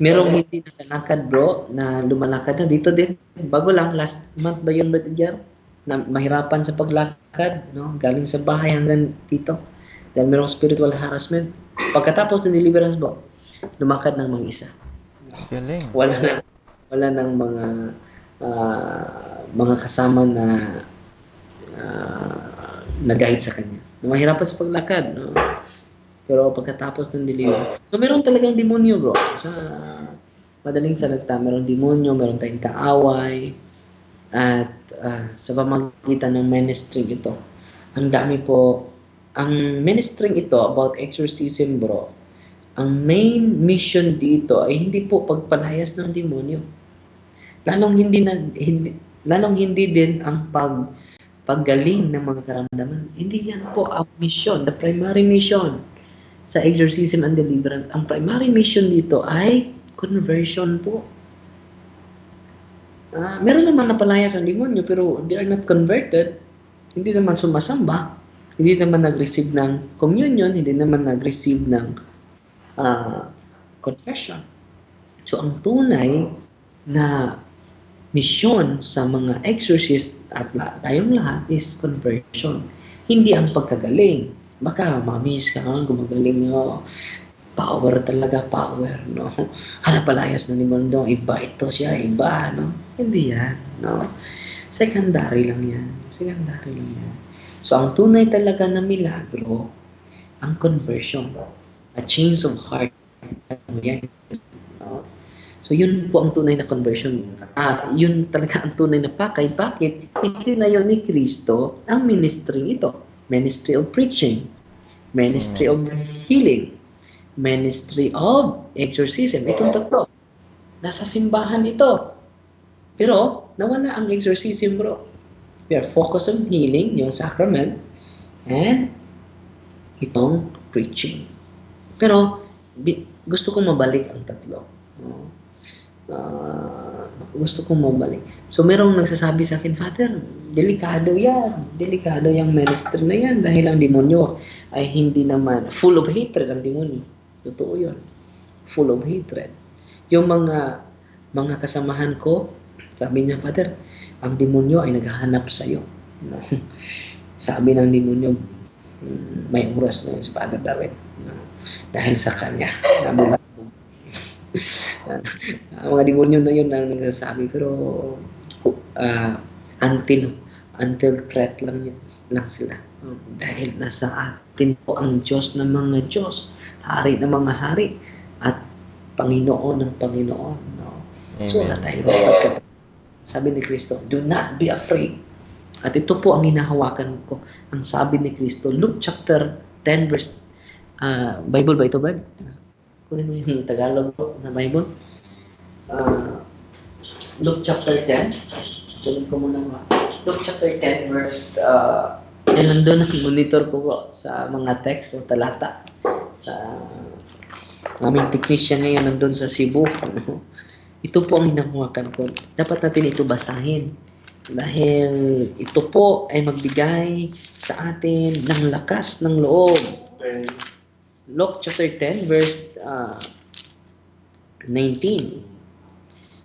Merong hindi nakalakad, bro, na lumalakad na dito din. Bago lang, last month ba yun, Brother Jar? Na mahirapan sa paglakad, no? Galing sa bahay hanggang dito. Dahil merong spiritual harassment. Pagkatapos ng deliverance, bro, lumakad ng mga isa. Galing. Wala ng mga kasama na nag-guide sa kanya. Mahirapan sa paglakad, no? Pero pagkatapos ng deliverance. So meron talagang demonyo, bro. Sa madaling salita, meron demonyo, meron tayong kaaway, at sa pamamagitan ng ministry ito. Ang dami po, ang ministry ito about exorcism, bro, ang main mission dito ay hindi po pagpalayas ng demonyo. Lalong hindi din ang paggaling ng mga karamdaman. Hindi yan po ang mission, the primary mission sa exorcism and deliverance. Ang primary mission dito ay conversion po. Meron naman napalayas ang demonyo pero they are not converted. Hindi naman sumasamba. Hindi naman nag-receive ng communion. Hindi naman nag-receive ng confession. So ang tunay na mission sa mga exorcist at tayong lahat is conversion. Hindi ang pagkagaling. Baka mamiss ka nga, gumagaling mo. Power talaga, power, no? Hanapalayas na ni Mondo, iba ito siya, iba, no? Hindi yan, no? Secondary lang yan. Secondary lang yan. So, ang tunay talaga na milagro, ang conversion. A change of heart. Ano yan? No? So, yun po ang tunay na conversion. Yun talaga ang tunay na pakay. Bakit? Itinayo ni Kristo ang ministry ito. Ministry of preaching, ministry of healing, ministry of exorcism. Itong tatlo. Nasa simbahan ito. Pero, nawala ang exorcism, bro. We are focused on healing, yung sacrament, and itong preaching. Pero, gusto kong mabalik ang tatlo. Gusto kong mabalik. So, merong nagsasabi sa akin, Father, delikado yan. Delikado yung ministry na yan dahil ang demonyo ay hindi naman full of hatred ang demonyo. Totoo yun. Full of hatred. Yung mga kasamahan ko, sabi niya, Father, ang demonyo ay naghahanap sa iyo. Sabi ng demonyo, may oras na si Father Darwin. Dahil sa kanya. Mga demonyo na yun ang nagsasabi. Pero until threat lang sila. Dahil nasa atin po ang Diyos ng mga Diyos, Hari ng mga Hari, at Panginoon ng Panginoon. No? So, wala tayo dapat. Sabi ni Kristo, do not be afraid. At ito po ang hinahawakan ko. Ang sabi ni Kristo, Luke chapter 10 verse, Bible ba ito, Brad? Kunin mo yung Tagalog po na Bible. Luke chapter 10. Kunin ko muna mga. Luke chapter 10 verse, nandun ang monitor ko po sa mga text o talata. Sa aming technician ngayon nandun sa Cebu. Ito po ang hinahawakan ko. Dapat natin ito basahin. Dahil ito po ay magbigay sa atin ng lakas ng loob. Luke chapter 10 verse 19.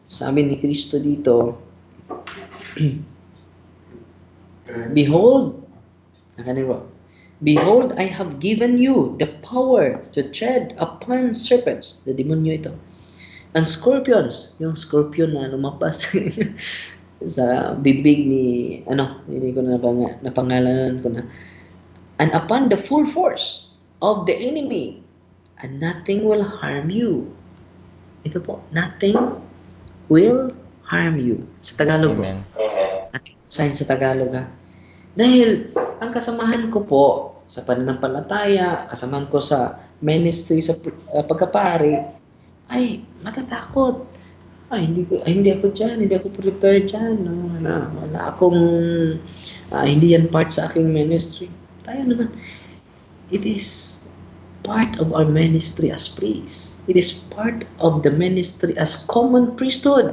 Sabi ni Kristo dito, Behold, I have given you the power to tread upon serpents. The demonyo ito. And scorpions. Yung scorpion na lumapas sa bibig ni, hindi ko na napangalanan ko na. And upon the full force of the enemy, and nothing will harm you. Ito po, nothing will harm you. Sa Tagalog. Amen. Sign sa Tagalog, ha? Dahil ang kasamahan ko po sa pananampalataya, kasamahan ko sa ministry, sa pagkapari, ay matatakot. hindi ako diyan, hindi ako prepared diyan, no, wala akong, hindi yan part sa aking ministry. Tayo naman, it is part of our ministry as priests. It is part of the ministry as common priesthood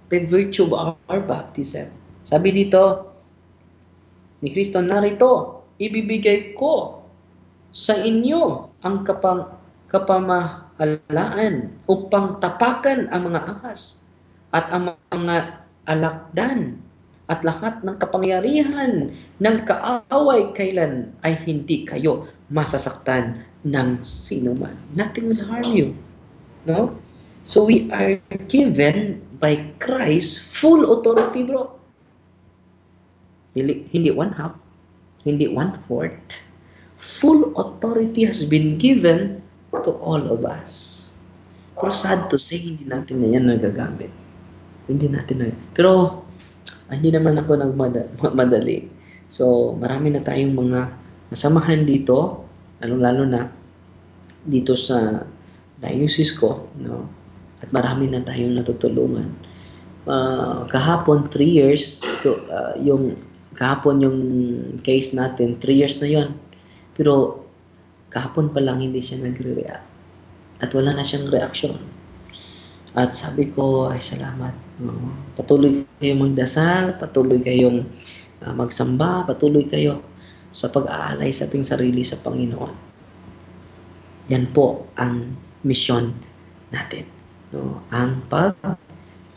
by virtue of our baptism. Sabi dito ni Kristo, narito, ibibigay ko sa inyo ang kapamahalaan upang tapakan ang mga ahas at ang mga alakdan at lahat ng kapangyarihan ng kaaway, kailan ay hindi kayo masasaktan ng sinuman. Nothing will harm you. No? So we are given by Christ full authority, bro. Hindi one half, hindi one fourth. Full authority has been given to all of us. Pero sad to say, hindi natin na yan nagagamit. Hindi natin pero hindi naman ako nagmadali. So, marami na tayong mga nasamahan dito, lalo na dito sa diocese ko, no? At marami na tayong natutulungan. Kahapon 3 years, kahapon yung case natin, 3 years na yon. Pero kahapon pa lang hindi siya nagre-react. At wala na siyang reaksyon. At sabi ko, ay salamat. Patuloy kayong magdasal, patuloy kayong magsamba, patuloy kayo sa pag-aalay sa ating sarili sa Panginoon. Yan po ang mission natin. No? Ang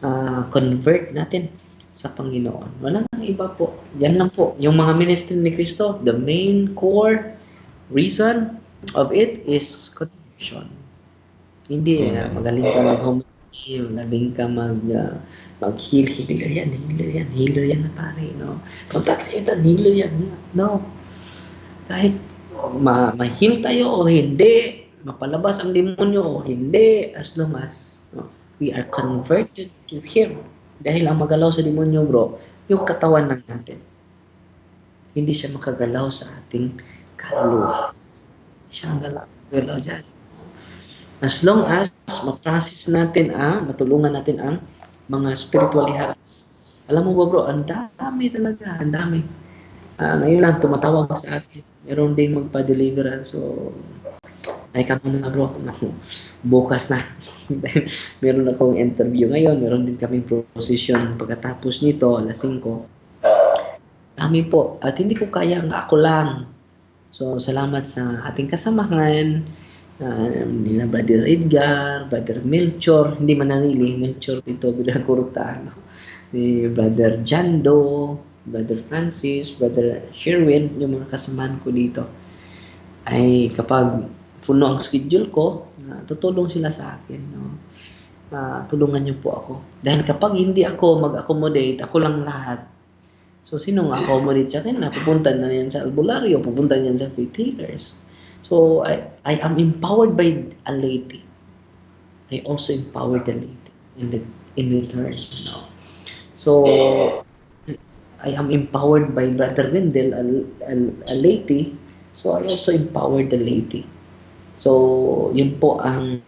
pag-convert natin sa Panginoon. Walang iba po. Yan lang po. Yung mga ministry ni Kristo, the main core reason of it is conversion. Hindi magaling ka mag-homily, magaling ka mag-heal. Healer yan na pare. No? Punta tayo doon, healer yan. No. Kahit ma-heal tayo o hindi, mapalabas ang demonyo o hindi, as long as we are converted to Him. Dahil ang magalaw sa demonyo, bro, yung katawan lang natin. Hindi siya makagalaw sa ating kaluluwa. Hindi siya magalaw dyan. As long as ma-process natin matulungan natin ang mga spiritual hearts. Alam mo ba, bro, ang dami talaga, ang dami. Ngayon lang, tumatawag sa akin. Meron ding magpa-deliverance. So, ay ka muna, bro. Bukas na. Meron akong interview ngayon. Meron din kaming procession pagkatapos nito, alas 5. Dami po. At hindi ko kaya nga ako lang. So, salamat sa ating kasamahan. Nila Brother Edgar, Brother Melchor, hindi mananili, Melchor dito, Brother Kurutano. Ni Brother Jando, Brother Francis, Brother Sherwin, yung mga kasamahan ko dito. Ay kapag puno ang schedule ko, tutulong sila sa akin. No? Tulungan niyo po ako. Dahil kapag hindi ako mag-accommodate, ako lang lahat. So, sinong accommodate sa akin? Pupunta na yan sa albularyo, pupunta yan sa faith healers. So, I am empowered by a laity. I also empower the laity in return. No? So, I am empowered by Brother Wendell, a laity. So, I also empower the laity. So, yun po ang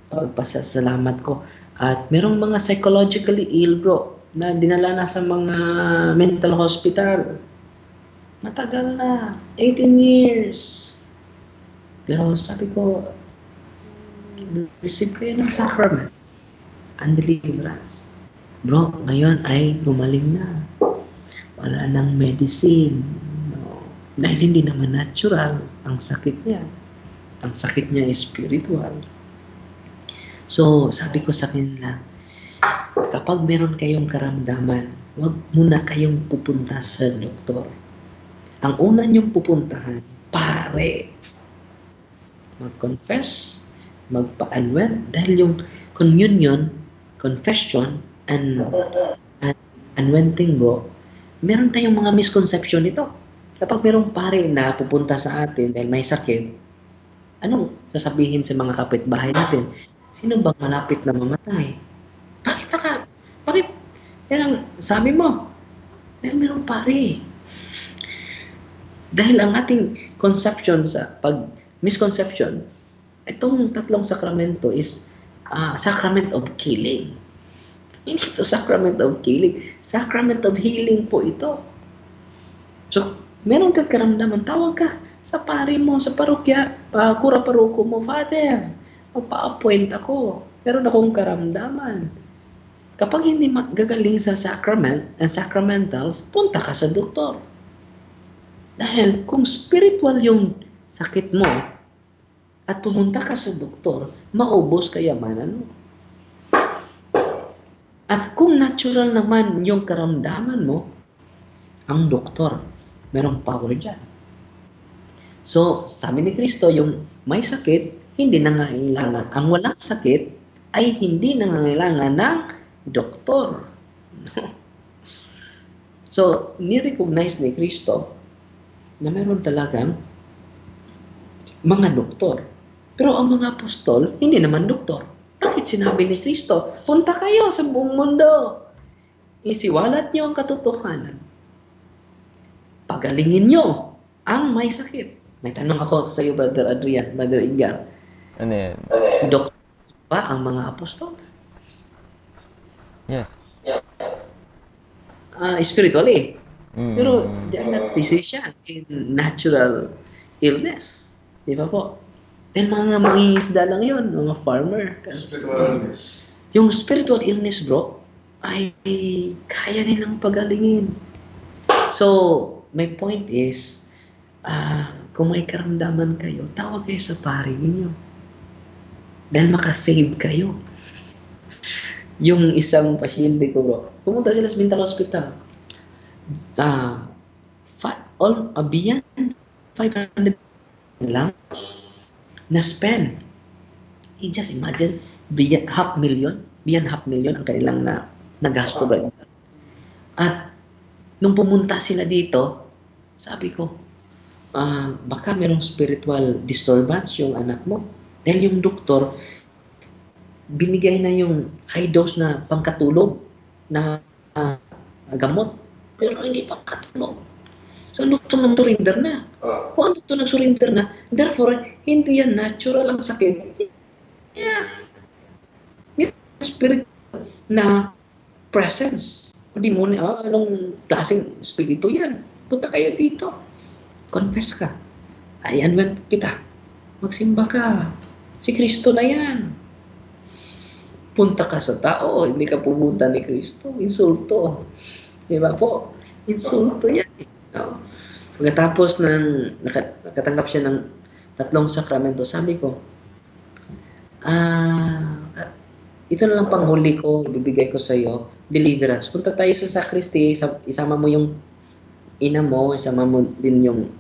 pagpasasalamat ko. At merong mga psychologically ill, bro, na dinala na sa mga mental hospital. Matagal na, 18 years. Pero sabi ko, receive kayo ng sacrament and deliverance. Bro, ngayon ay gumaling na. Wala nang medicine. No. Dahil hindi naman natural ang sakit niya. Ang sakit niya is spiritual. So, sabi ko sa kanila, kapag meron kayong karamdaman, huwag muna kayong pupunta sa doktor. Ang una niyong pupuntahan, pare, mag-confess, magpa-unwed, dahil yung communion, confession, and unwending, bro, meron tayong mga misconception nito. Kapag merong pare na pupunta sa atin dahil may sakit, anong sasabihin sa mga kapitbahay natin? Sino bang malapit na mamatay? Bakit ka? Bakit? Yan ang sabi mo. Dahil merong pare. Dahil ang ating conception misconception, itong tatlong sakramento is sacrament of killing. Hindi ito sacrament of killing. Sacrament of healing po ito. So, meron kang karamdaman, tawag ka sa pari mo, sa parokya, kura-paroko mo, Father, magpa-appoint ako. Meron akong karamdaman. Kapag hindi gagaling sa sacrament and sacramentals, punta ka sa doktor. Dahil kung spiritual yung sakit mo at pumunta ka sa doktor, maubos kayamanan mo. At kung natural naman yung karamdaman mo, ang doktor, merong power dyan. So, sabi ni Kristo, yung may sakit, hindi nangangailangan. Ang walang sakit ay hindi nangangailangan ng doktor. So, ni-recognize ni Kristo na meron talagang mga doktor. Pero ang mga apostol, hindi naman doktor. Bakit sinabi ni Kristo, punta kayo sa buong mundo. Isiwalat niyo ang katotohanan. Pagalingin niyo ang may sakit. May tanong ako sa iyo, Brother Adrian, Brother Edgar. Ano yan? Doktor ba ang mga apostol? Yes. Spiritually. Mm. Pero they are not physician in natural illness. Di ba po? Dahil mga mangingisda lang yun, mga farmer. Spiritual illness. Yung spiritual illness, bro, ay kaya nilang pagalingin. So, my point is, kung may karamdaman kayo, tawag kayo sa pari ninyo. Dahil makasave kayo. Yung isang pasyente ko, bro, pumunta sila sa Bintang Hospital. Beyond 500 lang na spend. Just imagine, beyond half million ang kanilang nagasto right now. At nung pumunta sila dito, sabi ko, baka merong spiritual disturbance yung anak mo. Dahil yung doktor, binigay na yung high dose na pangkatulog na gamot. Pero hindi pangkatulog. So, ang doktor nag-surrender na. Kung ang doktor nag-surrender na, therefore, hindi yan natural ang sakit. Yeah. May spirit na presence. Hindi mo na, anong klaseng spirito yan? Punta kayo dito. Confess ka. Ayan kita. Magsimba ka. Si Kristo na yan. Punta ka sa tao, hindi ka pumunta ni Kristo. Insulto. Di ba po? Insulto yan. No? Pagkatapos nakatanggap siya ng 3 sakramento, sabi ko, ito na lang panghuli ko, ibibigay ko sa iyo, deliverance. Punta tayo sa sacristy, isama mo yung ina mo, isama mo din yung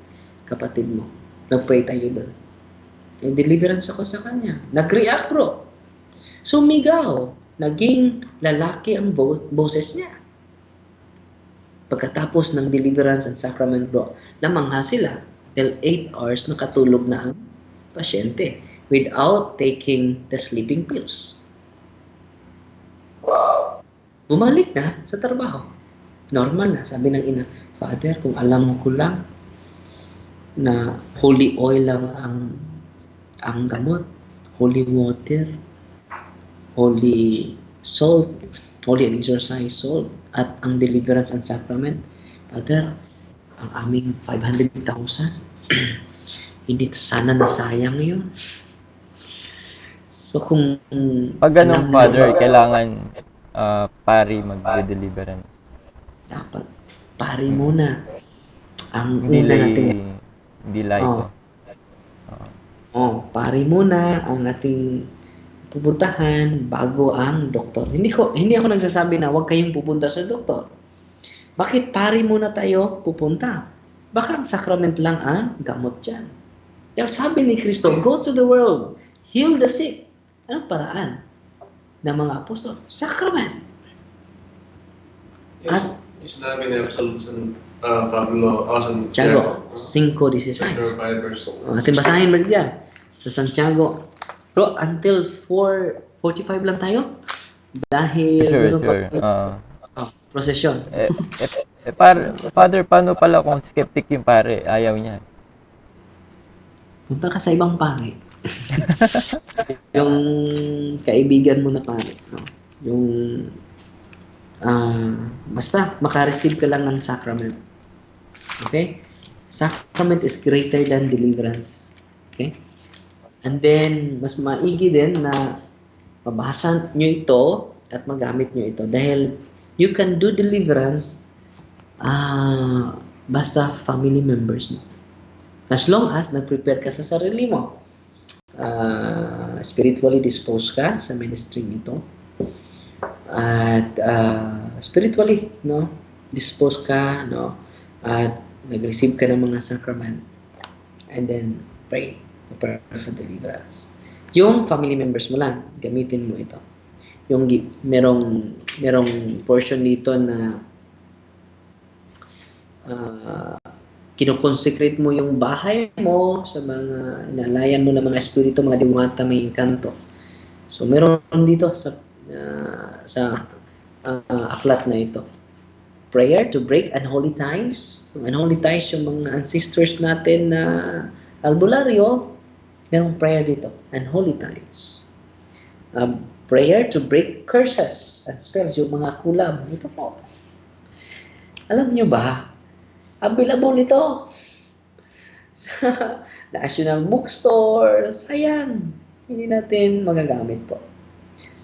kapatid mo. Nag-pray tayo doon. Yung deliverance ako sa kanya. Nag-react, bro. Sumigaw. Naging lalaki ang boses niya. Pagkatapos ng deliverance and sacrament, bro, namangha sila. Dahil 8 hours nakatulog na ang pasyente without taking the sleeping pills. Bumalik na sa trabaho. Normal na. Sabi ng ina, Father, kung alam mo ko lang na holy oil lang ang gamot, holy water, holy salt, holy and exorcise salt, at ang deliverance and sacrament, Father, ang aming 500,000, hindi sana nasayang yun. So kung Pag ganun, Father, kailangan pari mag-deliverance. dapat pari muna ang Hindi una natin. Hindi laiko. Pari muna ang ating pupuntahan bago ang doktor. Hindi ako nagsasabi na huwag kayong pupunta sa doktor. Bakit pari muna tayo pupunta? Baka ang sacrament lang ang gamot dyan. Dahil sabi ni Kristo, go to the world, heal the sick. Anong paraan ng mga apostol? Sacrament. At Sinabi ni San Pablo, Santiago 5:16. Ating basahin mo dyan. Sa Santiago. Bro, until 4:45 lang tayo. Dahil Sure. prosesyon. Father, paano pala kung skeptic yung pare? Ayaw niya. Punta ka sa ibang pare. Yung kaibigan mo na pare. No? Yung Basta makareceive ka lang ng sacrament. Okay? Sacrament is greater than deliverance. Okay? And then, mas maigi din na mabasa nyo ito at magamit nyo ito. Dahil you can do deliverance basta family members mo. As long as nag-prepare ka sa sarili mo. Spiritually disposed ka sa ministry nito. At spiritually, no, disposed ka, no, at nag-receive ka ng mga sacrament, and then pray for deliverance. Yung family members mo lang, gamitin mo ito. Yung merong portion dito na kinoconsecrate mo yung bahay mo sa mga inalayan mo ng mga espiritu, mga diwata, may engkanto. So meron dito sa aklat na ito. Prayer to break unholy ties. Yung unholy ties, yung mga ancestors natin na albularyo, merong prayer dito. Unholy ties. Prayer to break curses and spells, yung mga kulam. Ito po. Alam nyo ba, available ito sa National Bookstore. Sayang, hindi natin magagamit po.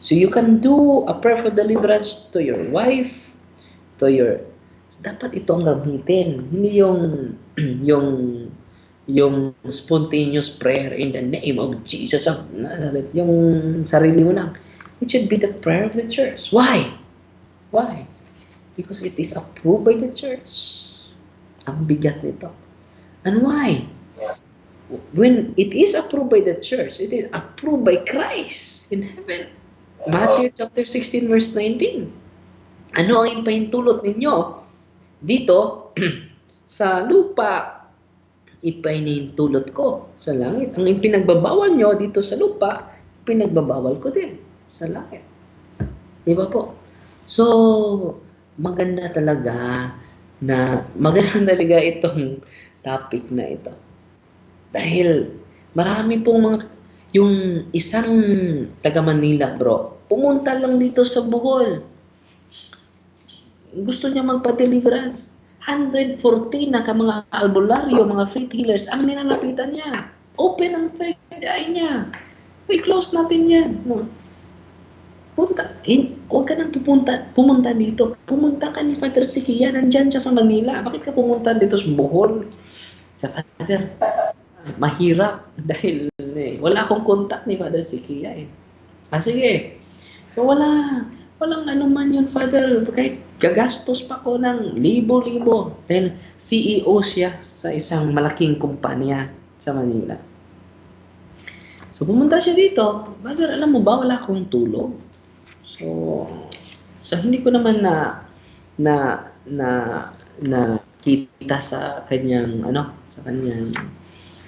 So you can do a prayer for deliverance to your wife, so dapat ito ang gamitin. Hindi yung spontaneous prayer in the name of Jesus of Nazareth, yung sarili mo lang. It should be the prayer of the church. Why? Why? Because it is approved by the church. Ang bigat nito. And why? When it is approved by the church, it is approved by Christ in heaven. Matthew chapter 16 verse 19. Ano ang ipahintulot ninyo dito sa lupa? Ipahintulot ko sa langit. Ang ipinagbabawal nyo dito sa lupa, pinagbabawal ko din sa langit. Di ba po? So, maganda talaga itong topic na ito. Dahil marami pong mga, yung isang taga Manila, bro, pumunta lang dito sa Bohol. Gusto niya magpa-deliverance. 114 na mga albularyo, mga faith healers, ang nilalapitan niya. Open ang third eye niya. I-close natin yan. No? Huwag ka nang pumunta dito. Pumunta ka ni Father Sikia, nandyan siya sa Manila. Bakit ka pumunta dito sa Bohol? Sa Father, mahirap dahil wala akong contact ni Father Sikia eh. Sige. So walang anuman yun, Father. Kahit gagastos pa ko ng libo-libo dahil CEO siya sa isang malaking kumpanya sa Manila. So pumunta siya dito. Father, alam mo ba, wala akong tulog. So hindi ko naman na kita sa kanyang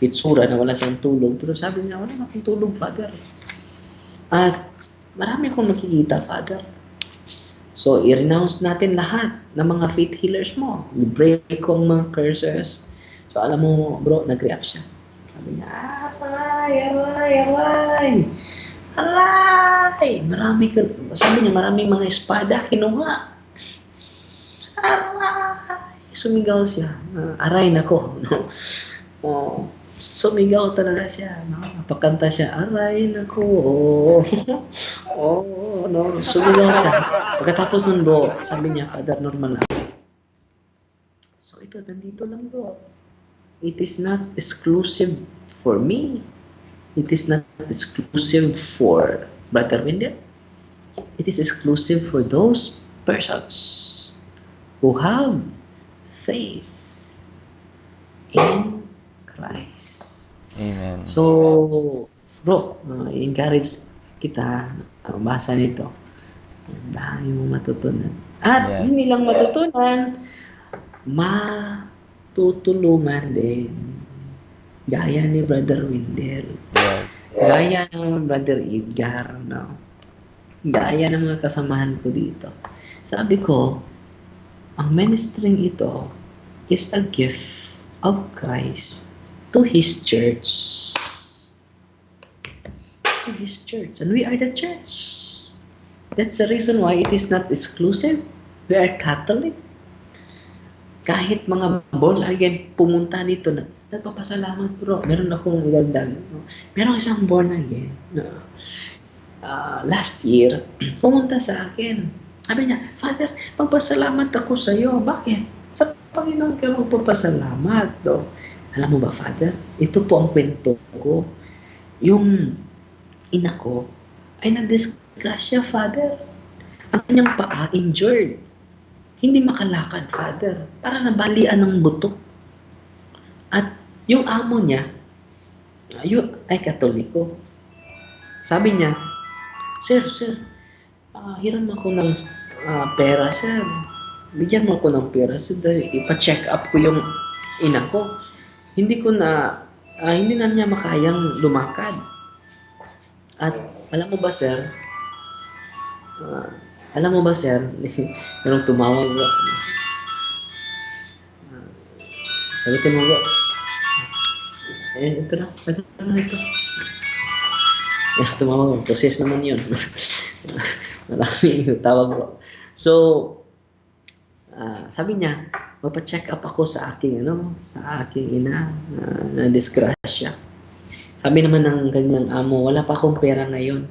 itsura na wala siyang tulog. Pero sabi niya, wala akong tulog, Father. At marami akong nakikita, Father. So, i-renounce natin lahat ng mga faith healers mo. I-break ko ang mga curses. So, alam mo, bro, nag-react siya. Sabi niya, aray! Sabi niya, maraming mga espada kinuha. Aray! Sumigaw siya. Aray nako. No? Sumigaw talaga siya. No? Napakanta siya. Aray nako. No? Sumigaw siya. Pagkatapos nun, bro, sabi niya, Father, normal lang. So ito, nandito lang, bro. It is not exclusive for me. It is not exclusive for Brother Wendell. It is exclusive for those persons who have faith in Christ. Amen. So, bro, encourage kita basa nito. Ang dami mo matutunan. At hindi lang matutunan, matutulungan din. Gaya ni Brother Wendell. Yes. Gaya ng Brother Edgar. No? Gaya ng mga kasamahan ko dito. Sabi ko, ang ministering ito is a gift of Christ to His church. to his church, and we are the church. That's the reason why it is not exclusive We are Catholic. Kahit mga born again pumunta dito na nagpapasalamat bro. Meron akong idagdag. No? Meron isang born again. No? Last year, pumunta sa akin. Sabi niya, Father, magpasalamat ako sa iyo. Bakit? Sa Panginoon ka magpapasalamat. No? Alam mo ba, Father? Ito po ang kwento ko. Yung ina ko ay na-disgrasya, Father. Ang kanyang paa, injured. Hindi makalakad, Father. Para nabalian ng buto. At yung amo niya, ay Katoliko. Sabi niya, Sir, hiram ako ng pera, sir. Bigyan mo ako ng pera, sir. Ipa-check up ko yung ina ko. Hindi na niya makayang lumakad. At alam mo ba, sir, merong tumawag bro. Sagutin mo bro. Ayun, ito na. Tumawag bro. Process naman yun. Marami yung tawag bro. So, sabi niya, magpa-check up ako sa aking ina na disgrasya. Sabi naman ng kanyang amo, wala pa akong pera ngayon.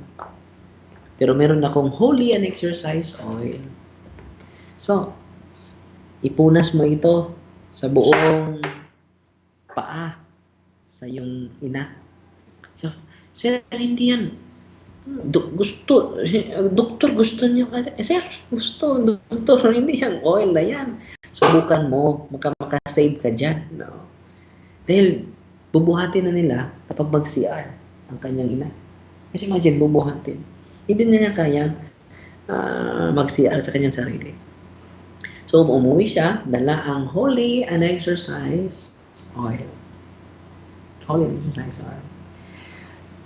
Pero meron akong holy and exercise oil. So, ipunas mo ito sa buong paa sa iyong ina. So, sir, hindi yan. Doktor gusto niya. Sir, gusto. Doktor, hindi yan. Oil na yan. Subukan mo. Makasave ka dyan. No? Dahil, bubuhatin na nila kapag mag-CR ang kanyang ina. Kasi imagine, bubuhatin. Hindi na niya kaya mag-CR sa kanyang sarili. So, umuwi siya, dala ang holy and exercise oil. Holy and exercise oil.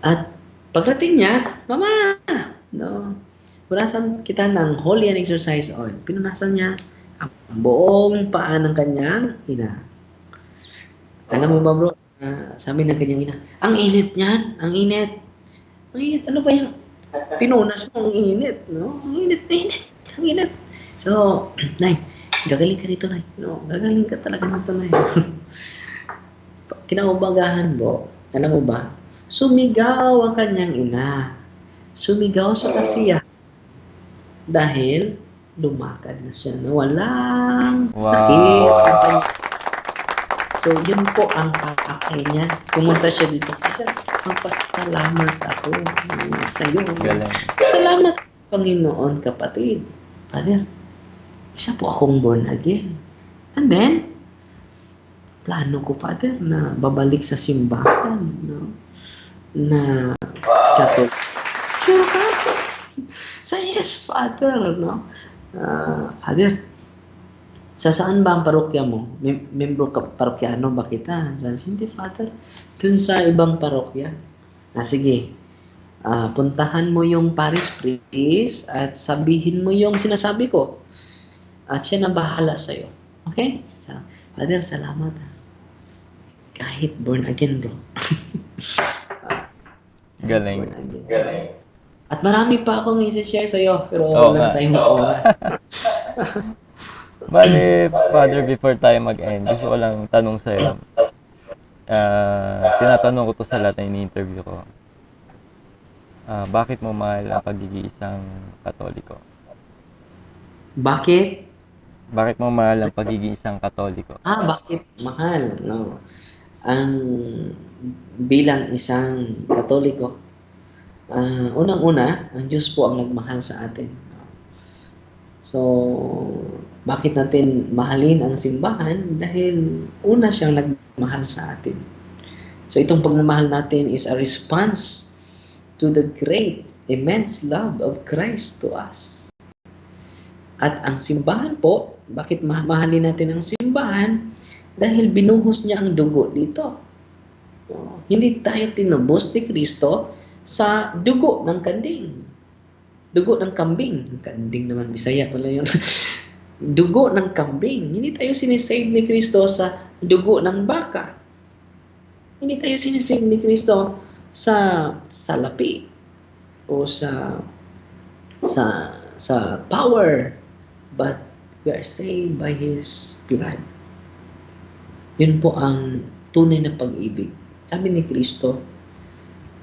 At pagdating niya, Mama! No? Punasan kita ng holy and exercise oil. Pinunasan niya ang buong paa ng kanyang ina. Alam mo ba bro, sabi ng kanyang ina, ang init niyan, ang init. Ang init, ano ba yung pinunas mo, ang init, no? Ang init. So, Nay, gagaling ka rito, Nay. No, gagaling ka talaga nito, Nay. Kinaubagahan bro, alam mo ba, sumigaw ang kanyang ina. Sumigaw sa kasiya. Dahil lumakad na siya na walang sakit. So, yun po ang kakakay niya. Pumunta siya dito. Magpasalamat ako sa iyo. Salamat sa Panginoon, kapatid. Father, isa po akong born again. And then, plano ko, Father, na babalik sa simbahan. No? Na Catholic. Sure ka? Say yes, Father. No? Father, sa saan ba ang parokya mo? Membro parokyano ba kita? Hindi, Father. Dun sa ibang parokya. Sige. Puntahan mo yung parish priest at sabihin mo yung sinasabi ko. At siya na bahala sa'yo. Okay? So, Father, salamat. Kahit born again, bro. Galing. At marami pa akong i-share sa'yo. Pero wala tayong oras. Bale, Father, before tayo mag-end, gusto ko lang tanong sa'yo. Tinatanong ko to sa lahat na ini-interview ko. Bakit mo mahal ang pagiging isang Katoliko? Bakit? Bakit mo mahal ang pagiging isang Katoliko? Bakit mahal? No. Ang bilang isang Katoliko, unang-una, ang Diyos po ang nagmahal sa atin. So, bakit natin mahalin ang simbahan? Dahil una siyang nagmahal sa atin. So, itong pagmamahal natin is a response to the great, immense love of Christ to us. At ang simbahan po, bakit mahalin natin ang simbahan? Dahil binuhos niya ang dugo dito. Hindi tayo tinubos ni Kristo sa dugo ng kanding. Dugo ng kambing. Kanding naman, Bisaya pala yun. Dugo ng kambing. Hindi tayo sinisave ni Kristo sa dugo ng baka. Hindi tayo sinisave ni Kristo sa salapi o sa power. But We are saved by His blood. Yun po ang tunay na pag-ibig. Sabi ni Kristo,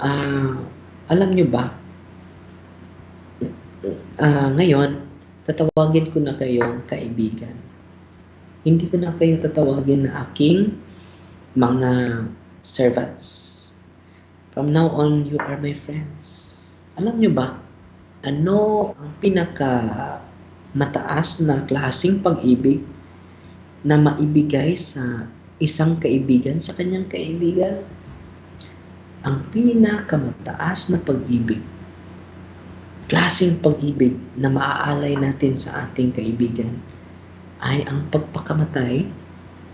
alam nyo ba, ngayon, tatawagin ko na kayong kaibigan. Hindi ko na kayo tatawagin na aking mga servants. From now on, you are my friends. Alam nyo ba, ano ang mataas na klaseng pag-ibig na maibigay sa isang kaibigan sa kanyang kaibigan? Ang pinakamataas na pag-ibig, klaseng pag-ibig na maaalay natin sa ating kaibigan ay ang pagpakamatay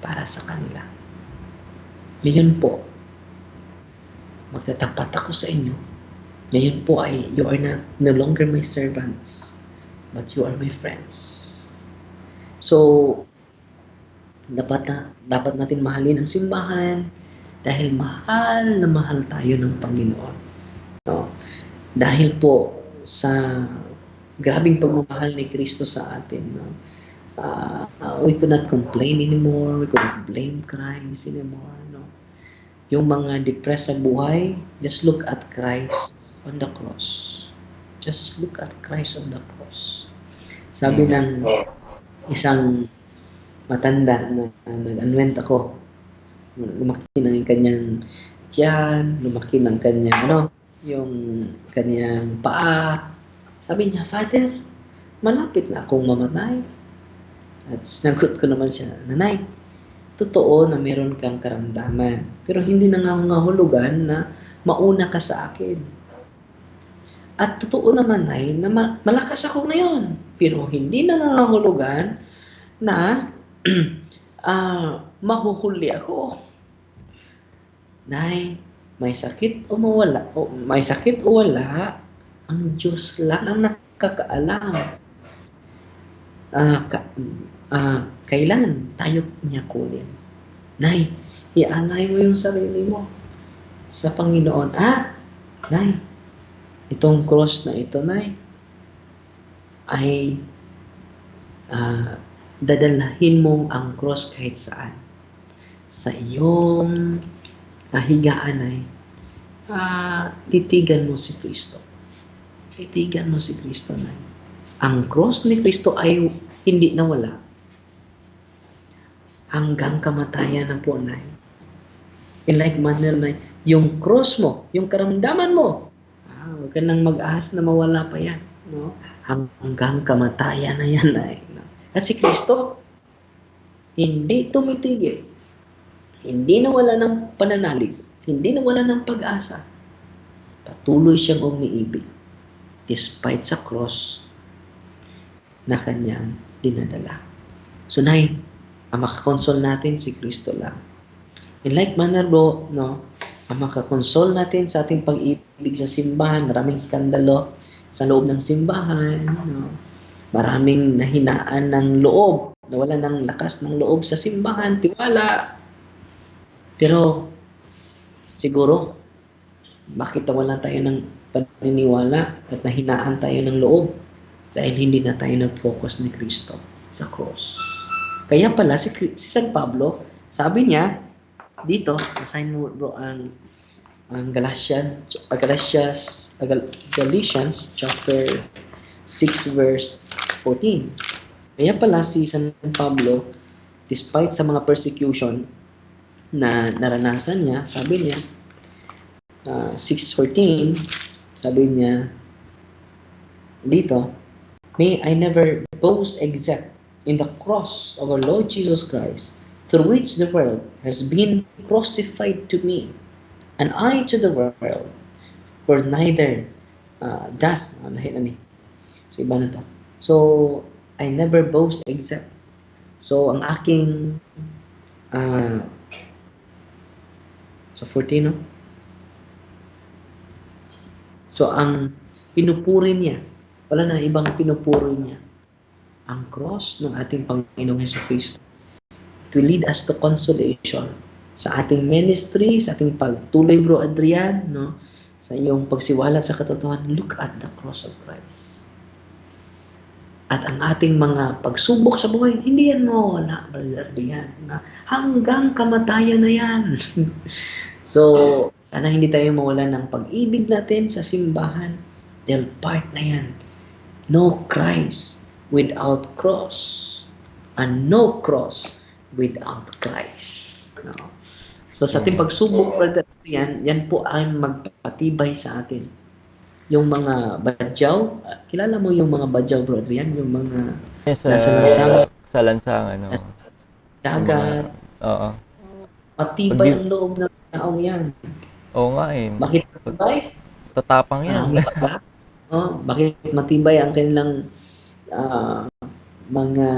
para sa kanila. Ngayon po, magtatapat ako sa inyo. Ngayon po ay you are no longer my servants, but you are my friends. So, dapat natin mahalin ang simbahan dahil mahal na mahal tayo ng Panginoon. No? Dahil po sa grabing pagmamahal ni Kristo sa atin, no? We could not complain anymore, we could not blame Christ anymore. No? Yung mga depressed sa buhay, just look at Christ on the cross. Just look at Christ on the cross. Sabi ng isang matanda na nag-anwent ako, lumaki ng kanyang tiyan, lumaki ng kanyang yung kanyang paa. Sabi niya, Father, malapit na akong mamatay. At sinagot ko naman siya, Nanay, totoo na meron kang karamdaman, pero hindi nangangahulugan na mauna ka sa akin. At totoo naman ay na malakas ako ngayon, pero hindi nangangahulugan na mahuhuli ako. Nay, may sakit o wala, ang Diyos lang ang nakakaalam. Kailan tayo niya kunin? Nay, ialay mo yung sarili mo sa Panginoon. Nay, itong cross na ito, Nay, ay dadalhin mo ang cross kahit saan. Sa iyong higaan ay titigan mo si Kristo. Titigan mo si Kristo, Nay. Ang cross ni Kristo ay hindi nawala. Hanggang kamatayan na po, Nay. In like manner, Nay, yung cross mo, yung karamdaman mo, huwag ka nang mag-ahas na mawala pa yan. No? Hanggang kamatayan na yan, Nay. No? At si Kristo, hindi tumitigil. Hindi nawala ng pananalig. Hindi nawala ng pag-asa. Patuloy siyang umiibig. Despite sa cross na kanyang dinadala. So, Nay, ang makakonsol natin si Kristo lang. In like manner, bro, no, ang makakonsol natin sa ating pag-ibig sa simbahan, maraming skandalo sa loob ng simbahan, no, maraming nahinaan ng loob, nawala ng lakas ng loob sa simbahan, tiwala. Pero, siguro, bakit wala tayo ng paniniwala at nahinaan tayo ng loob? Dahil hindi na tayo nag-focus ni Kristo sa cross. Kaya pala si San Pablo, sabi niya dito, basahin mo bro ang Galatians chapter 6 verse 14. Kaya pala si San Pablo, despite sa mga persecution na naranasan niya, sabi niya 6:14, sabi niya dito, may I never boast except in the cross of our Lord Jesus Christ, through which the world has been crucified to me, and I to the world. For neither So, iba na to. So, I never boast except. So, ang aking so 14, no? So, ang pinupuri niya, wala na ibang pinupuri niya. Ang cross ng ating Panginoong Jesucristo. It will lead us to consolation sa ating ministry, sa ating pagtuloy, Bro Adrian, no? Sa iyong pagsiwalat sa katotohanan, look at the cross of Christ. At ang ating mga pagsubok sa buhay, hindi yan mawala, Brother Adrian. Hanggang kamatayan na yan. So, sana hindi tayo mawala ng pag-ibig natin sa simbahan. Dahil part na yan. No Christ without cross. And no cross without Christ. No? So, sa ating pagsubok, Brother Adrian, yan po ay magpapatibay sa atin. Yung mga badyaw, kilala mo yung mga badyaw, Bro Adrian? Yung mga nasa lansangan, Sa lansangan, no? nasa dagat, Oo. matibay ang loob ng taong yan. Oo nga eh. Bakit matibay? Tatapang yan. Bakit matibay ang kanilang mga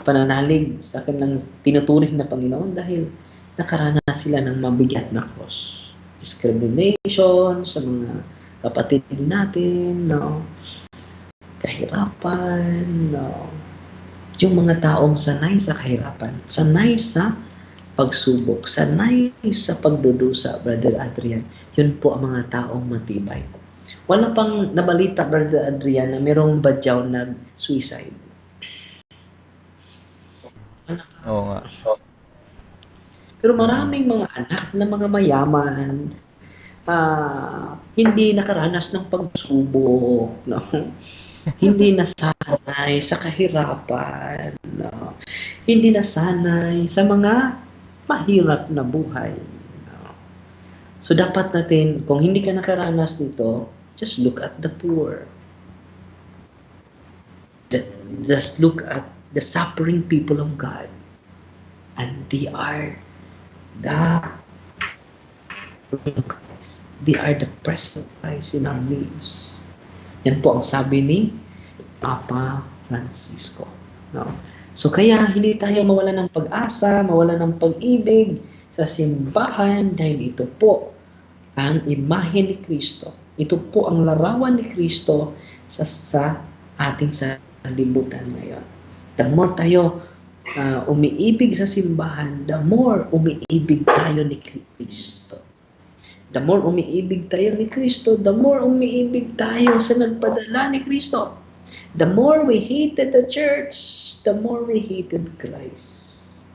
pananalig sa kanilang tinuturing na Panginoon? Dahil nakaranas sila ng mabigat na cross. Discrimination sa mga kapatid natin, no? Kahirapan, no? Yung mga taong sanay sa kahirapan, sanay sa pagsubok, sanay sa pagdudusa, Brother Adrian, yun po ang mga taong matibay. Wala pang nabalita, Brother Adrian, na merong badyaw nag-suicide. Oo nga. Pero maraming mga anak na mga mayaman, hindi nakaranas ng pagsubok, no? Hindi nasanay sa kahirapan, no? Hindi nasanay sa mga mahirap na buhay, no? So dapat natin, kung hindi ka nakaranas nito, just look at the poor. Just look at the suffering people of God, and they are the present Christ in our midst. Yan po ang sabi ni Papa Francisco. No? So kaya hindi tayo mawala ng pag-asa, mawala ng pag-ibig sa simbahan dahil ito po ang imahe ni Kristo. Ito po ang larawan ni Kristo sa ating sanlibutan ngayon. The more tayo umiibig sa simbahan, the more umiibig tayo ni Kristo. The more umiibig tayo ni Kristo, the more umiibig tayo sa nagpadala ni Kristo. The more we hated the church, the more we hated Christ.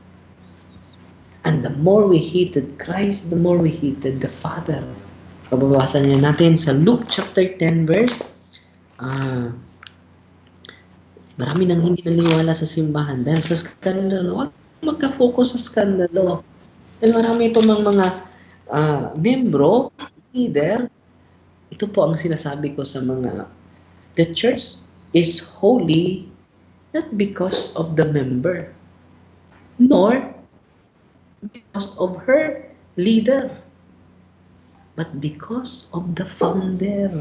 And the more we hated Christ, the more we hated the Father. Pababasan niya natin sa Luke chapter 10 verse. Marami nang hindi naniniwala sa simbahan dahil sa skandalo. Huwag magka-focus sa skandalo. Dahil marami pa mga membro, leader. Ito po ang sinasabi ko sa mga, the church is holy not because of the member, nor because of her leader, but because of the founder.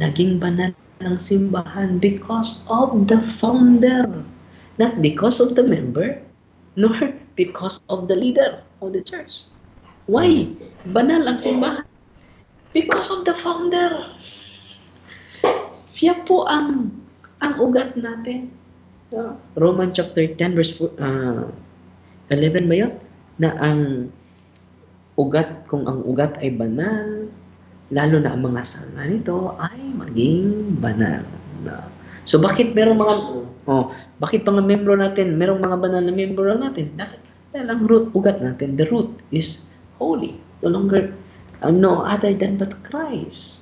Naging banal ng simbahan because of the founder, not because of the member, nor because of the leader of the church. Why? Banal ang simbahan. Because of the founder. Siya po ang ugat natin. Roman chapter 10 verse 11 ba yun? Na ang ugat, kung ang ugat ay banal, lalo na ang mga sanga nito ay maging banal. So bakit merong bakit mga membro natin, merong mga banal na membro natin? Dahil ang root, ugat natin, the root is holy. No longer, no other than but Christ.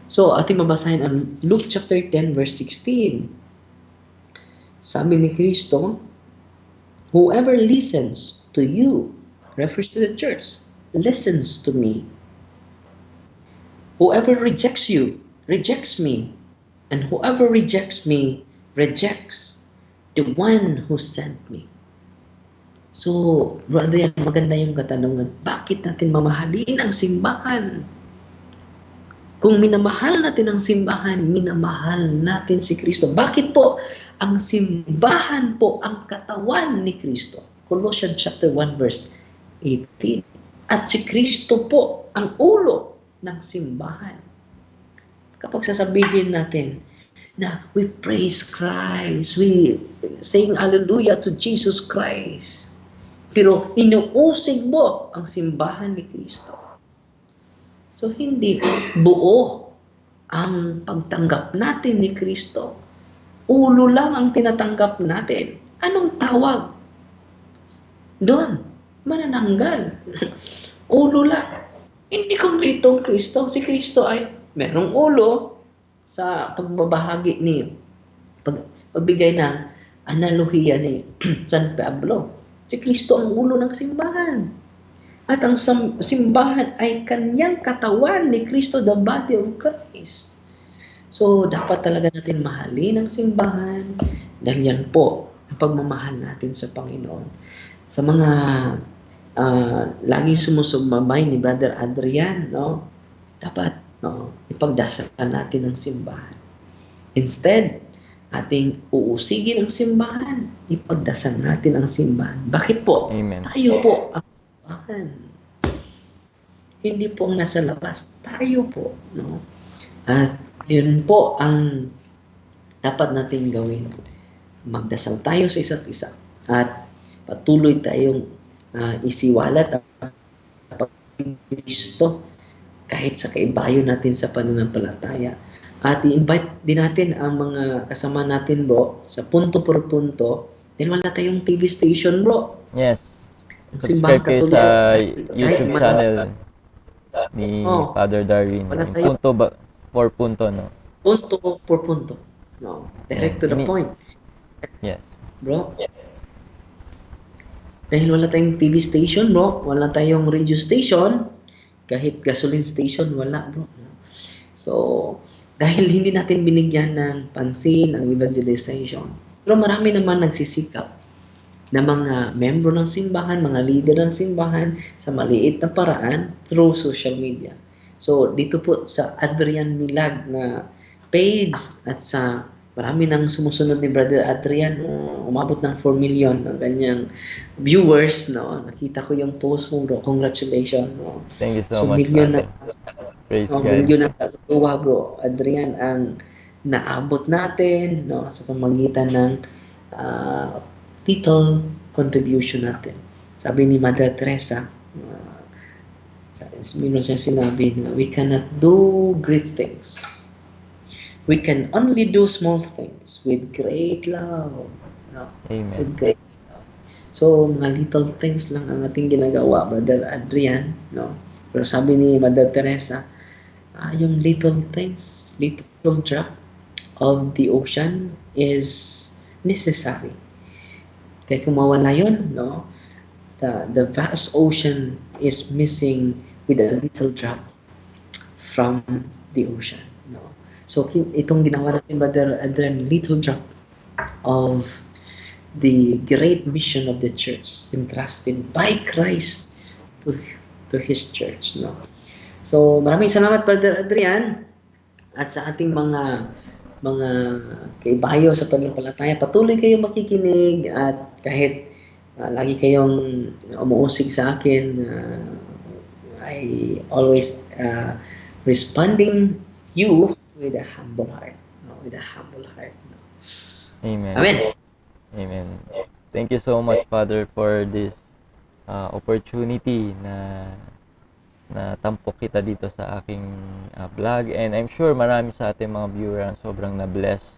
So, ating mabasahin ang Luke chapter 10 verse 16. Sabi ni Kristo, whoever listens to you, refers to the church, listens to me. Whoever rejects you, rejects me. And whoever rejects me, rejects the one who sent me. So, brother, maganda yung katanungan. Bakit natin mamahalin ang simbahan? Kung minamahal natin ang simbahan, minamahal natin si Kristo. Bakit po? Ang simbahan po ang katawan ni Kristo. Colossians chapter 1 verse 18. At si Kristo po ang ulo ng simbahan. Kapag sasabihin natin na we praise Christ, we sing hallelujah to Jesus Christ, pero inuusig mo ang simbahan ni Kristo. So hindi buo ang pagtanggap natin ni Kristo ulo lang ang tinatanggap natin. Anong tawag? Doon, manananggal. Ulo lang. Hindi kumpletong Kristo. Si Kristo ay merong ulo sa pagbabahagi ni pagbigay ng analohiya ni San Pablo. Si Kristo ang ulo ng simbahan. At ang simbahan ay kanyang katawan ni Kristo, the body of Christ. So, dapat talaga natin mahalin ang simbahan dahil yan po ang pagmamahal natin sa Panginoon. Sa mga laging sumusumabay ni Brother Adrian, no? Dapat ipagdasalan natin ang simbahan. Instead, ating uusigin ang simbahan, ipagdasal natin ang simbahan. Bakit po? Amen. Tayo po ang simbahan. Hindi po ang nasa labas. Tayo po. No? At yun po ang dapat natin gawin. Magdasal tayo sa isa't isa. At patuloy tayong isiwalat ang Kristo kahit sa kaibayo natin sa pananampalataya. At i-invite din natin ang mga kasama natin, bro, sa punto por punto. Dahil wala tayong TV station, bro. Yes. Simbahan Subscribe kayo Katoliko. sa Kahit YouTube man- channel ni Oh. Father Darwin. Wala Yung tayo. punto ba, 4 punto, no? Punto por punto. No, direct to the point, Yes. bro. Dahil wala tayong TV station, bro. Wala tayong radio station. Kahit gasoline station, wala, bro. So, dahil hindi natin binigyan ng pansin ang evangelization. Pero marami naman nagsisikap na mga membro ng simbahan, mga leader ng simbahan sa maliit na paraan through social media. So, dito po sa Adrian Milag na page at sa marami nang sumusunod ni Brother Adrian, umabot ng 4 million ng kanyang viewers, no? Nakita ko yung post mo, bro. Congratulations, no? Thank you so So, much, million Father. Praise Oh, God. milyon na katutuwa, bro. Adrian, ang naabot natin, no, sa pamagitan ng little contribution natin. Sabi ni Mother Teresa, meron siyang sinabi na we cannot do great things. We can only do small things with great love. No? Amen. With great love. So, mga little things lang ang ating ginagawa, Brother Adrian. No? Pero sabi ni Mother Teresa, yung little things, little drop of the ocean is necessary. Kaya kung mawala yun, no? The vast ocean is missing with a little drop from the ocean. No? So, itong ginawa natin, Brother Adrian, little drop of the great mission of the church entrusted by Christ to His church. No? So, maraming salamat, Brother Adrian, at sa ating mga kaibayo sa pananampalataya. Patuloy kayong makikinig at kahit lagi kayong umuusig sa akin, I always responding you with a humble heart. No? With a humble heart. No? Amen. Amen. Amen. Thank you so much, Father, for this opportunity na tampok kita dito sa aking vlog, and I'm sure marami sa ating mga viewer ang sobrang na-bless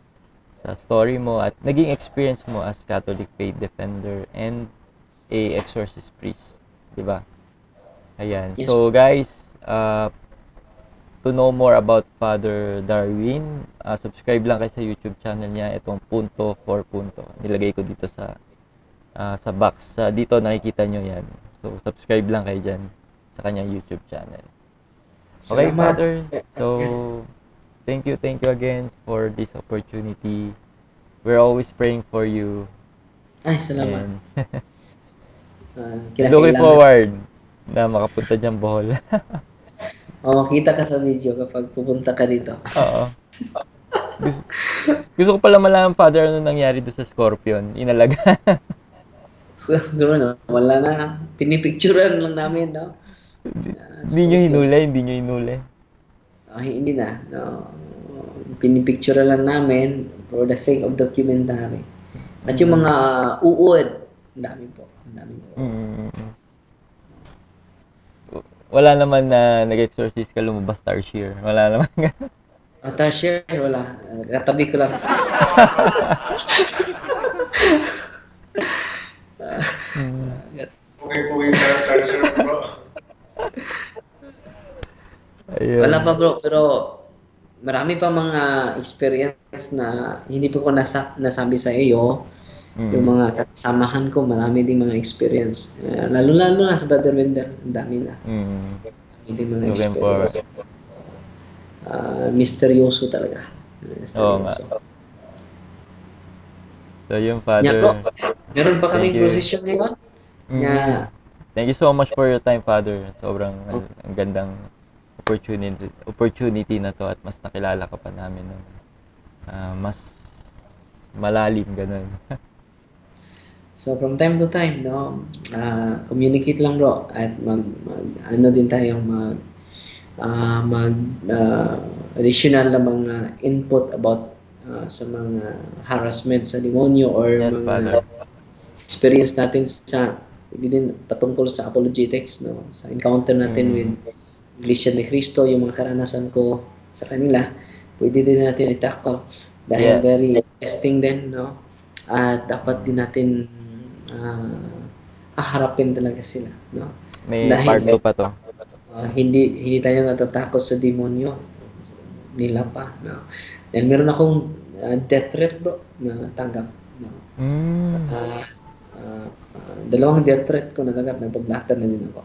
sa story mo at naging experience mo as Catholic faith defender and a exorcist priest, di ba? Ayan. Yes. So guys, to know more about Father Darwin, subscribe lang kayo sa YouTube channel niya, itong punto for punto. Nilagay ko dito sa box. Dito nakikita nyo yan. So subscribe lang kayo dyan sa kanyang YouTube channel. Okay, Salamat. Father. So, thank you again for this opportunity. We're always praying for you. Ay, salamat. And looking Kinakailangan. forward na makapunta dyan Bohol. Makita ka sa video kapag pupunta ka dito. Oo. Gusto ko pala malaman, Father, ano nangyari doon sa Scorpion. Inalaga. Siguro na, wala na. Pinipicturean lang namin, no? Hindi nyo hinuli. Hindi na. No. Pinipicture lang namin for the sake of documentary. At yung mga uod, ang dami po. Wala naman na nag-exorcist ka lumabas Starshear. Wala naman. Share, wala. Katabi ko lang. Pugi-pugi ka cancer bro. Ayun. Wala pa bro, pero marami pa mga experience na hindi pa ko nasabi sa iyo. Yung mga kasamahan ko, marami din mga experience. Lalo-lalo na sa Brother Wendell, ang dami na. Marami din mga Looking forward. experience. Misteryoso talaga. Oo nga. So yun, Yeah, bro. Father. Meron pa kaming Thank you. procession ngayon. Yeah. Thank you so much for your time, Father. Sobrang ang gandang opportunity na to at mas nakilala ka pa namin ng mas malalim, ganun. So from time to time, no, communicate lang bro at ano din tayo additional na mga input about sa mga harassment sa demonyo or Yes, mga Father. experience natin sa hindi din patungkol sa apologetics, no, sa encounter natin with Iglesia ni Cristo, yung mga karanasan ko sa kanila, pwede din natin i-tackle dahil Yeah. very interesting din, no, at dapat din natin haharapin talaga sila, no? May Dahil- part 2 pa to. Hindi tayo natatakot sa demonyo nila pa, no? Dahil meron akong death threat bro na tanggap, no? Dalawang death threat ko natanggap, nagpa-blatter na din ako.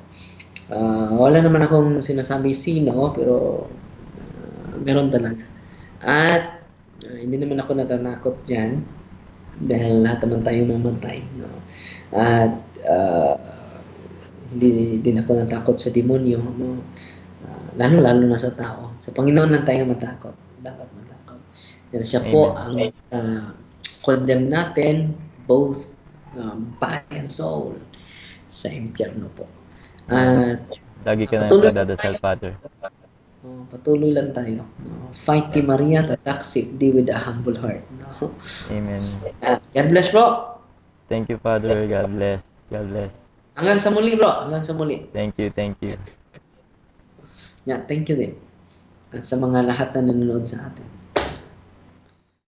Wala naman akong sinasabi sino, pero meron talaga. At hindi naman ako natatakot dyan dahil lahat naman tayo mamatay, no? At hindi din ako natakot sa demonyo, no? Lalo na sa tao. Sa Panginoon lang tayo matakot. Dapat matakot. Dahil siya po ang condemn natin, both body and soul, sa impyerno po. At Lagi ka na Patuloy nagdadasal, Father. patuloy lang tayo. No? Fight Team Maria, tataksit di with a humble heart. No? Amen. God bless bro. Thank you, Father. God bless. God bless. Hanggang sa muli bro. Hanggang sa muli. Thank you, thank you. Yeah, thank you din. At sa mga lahat na nanonood sa atin.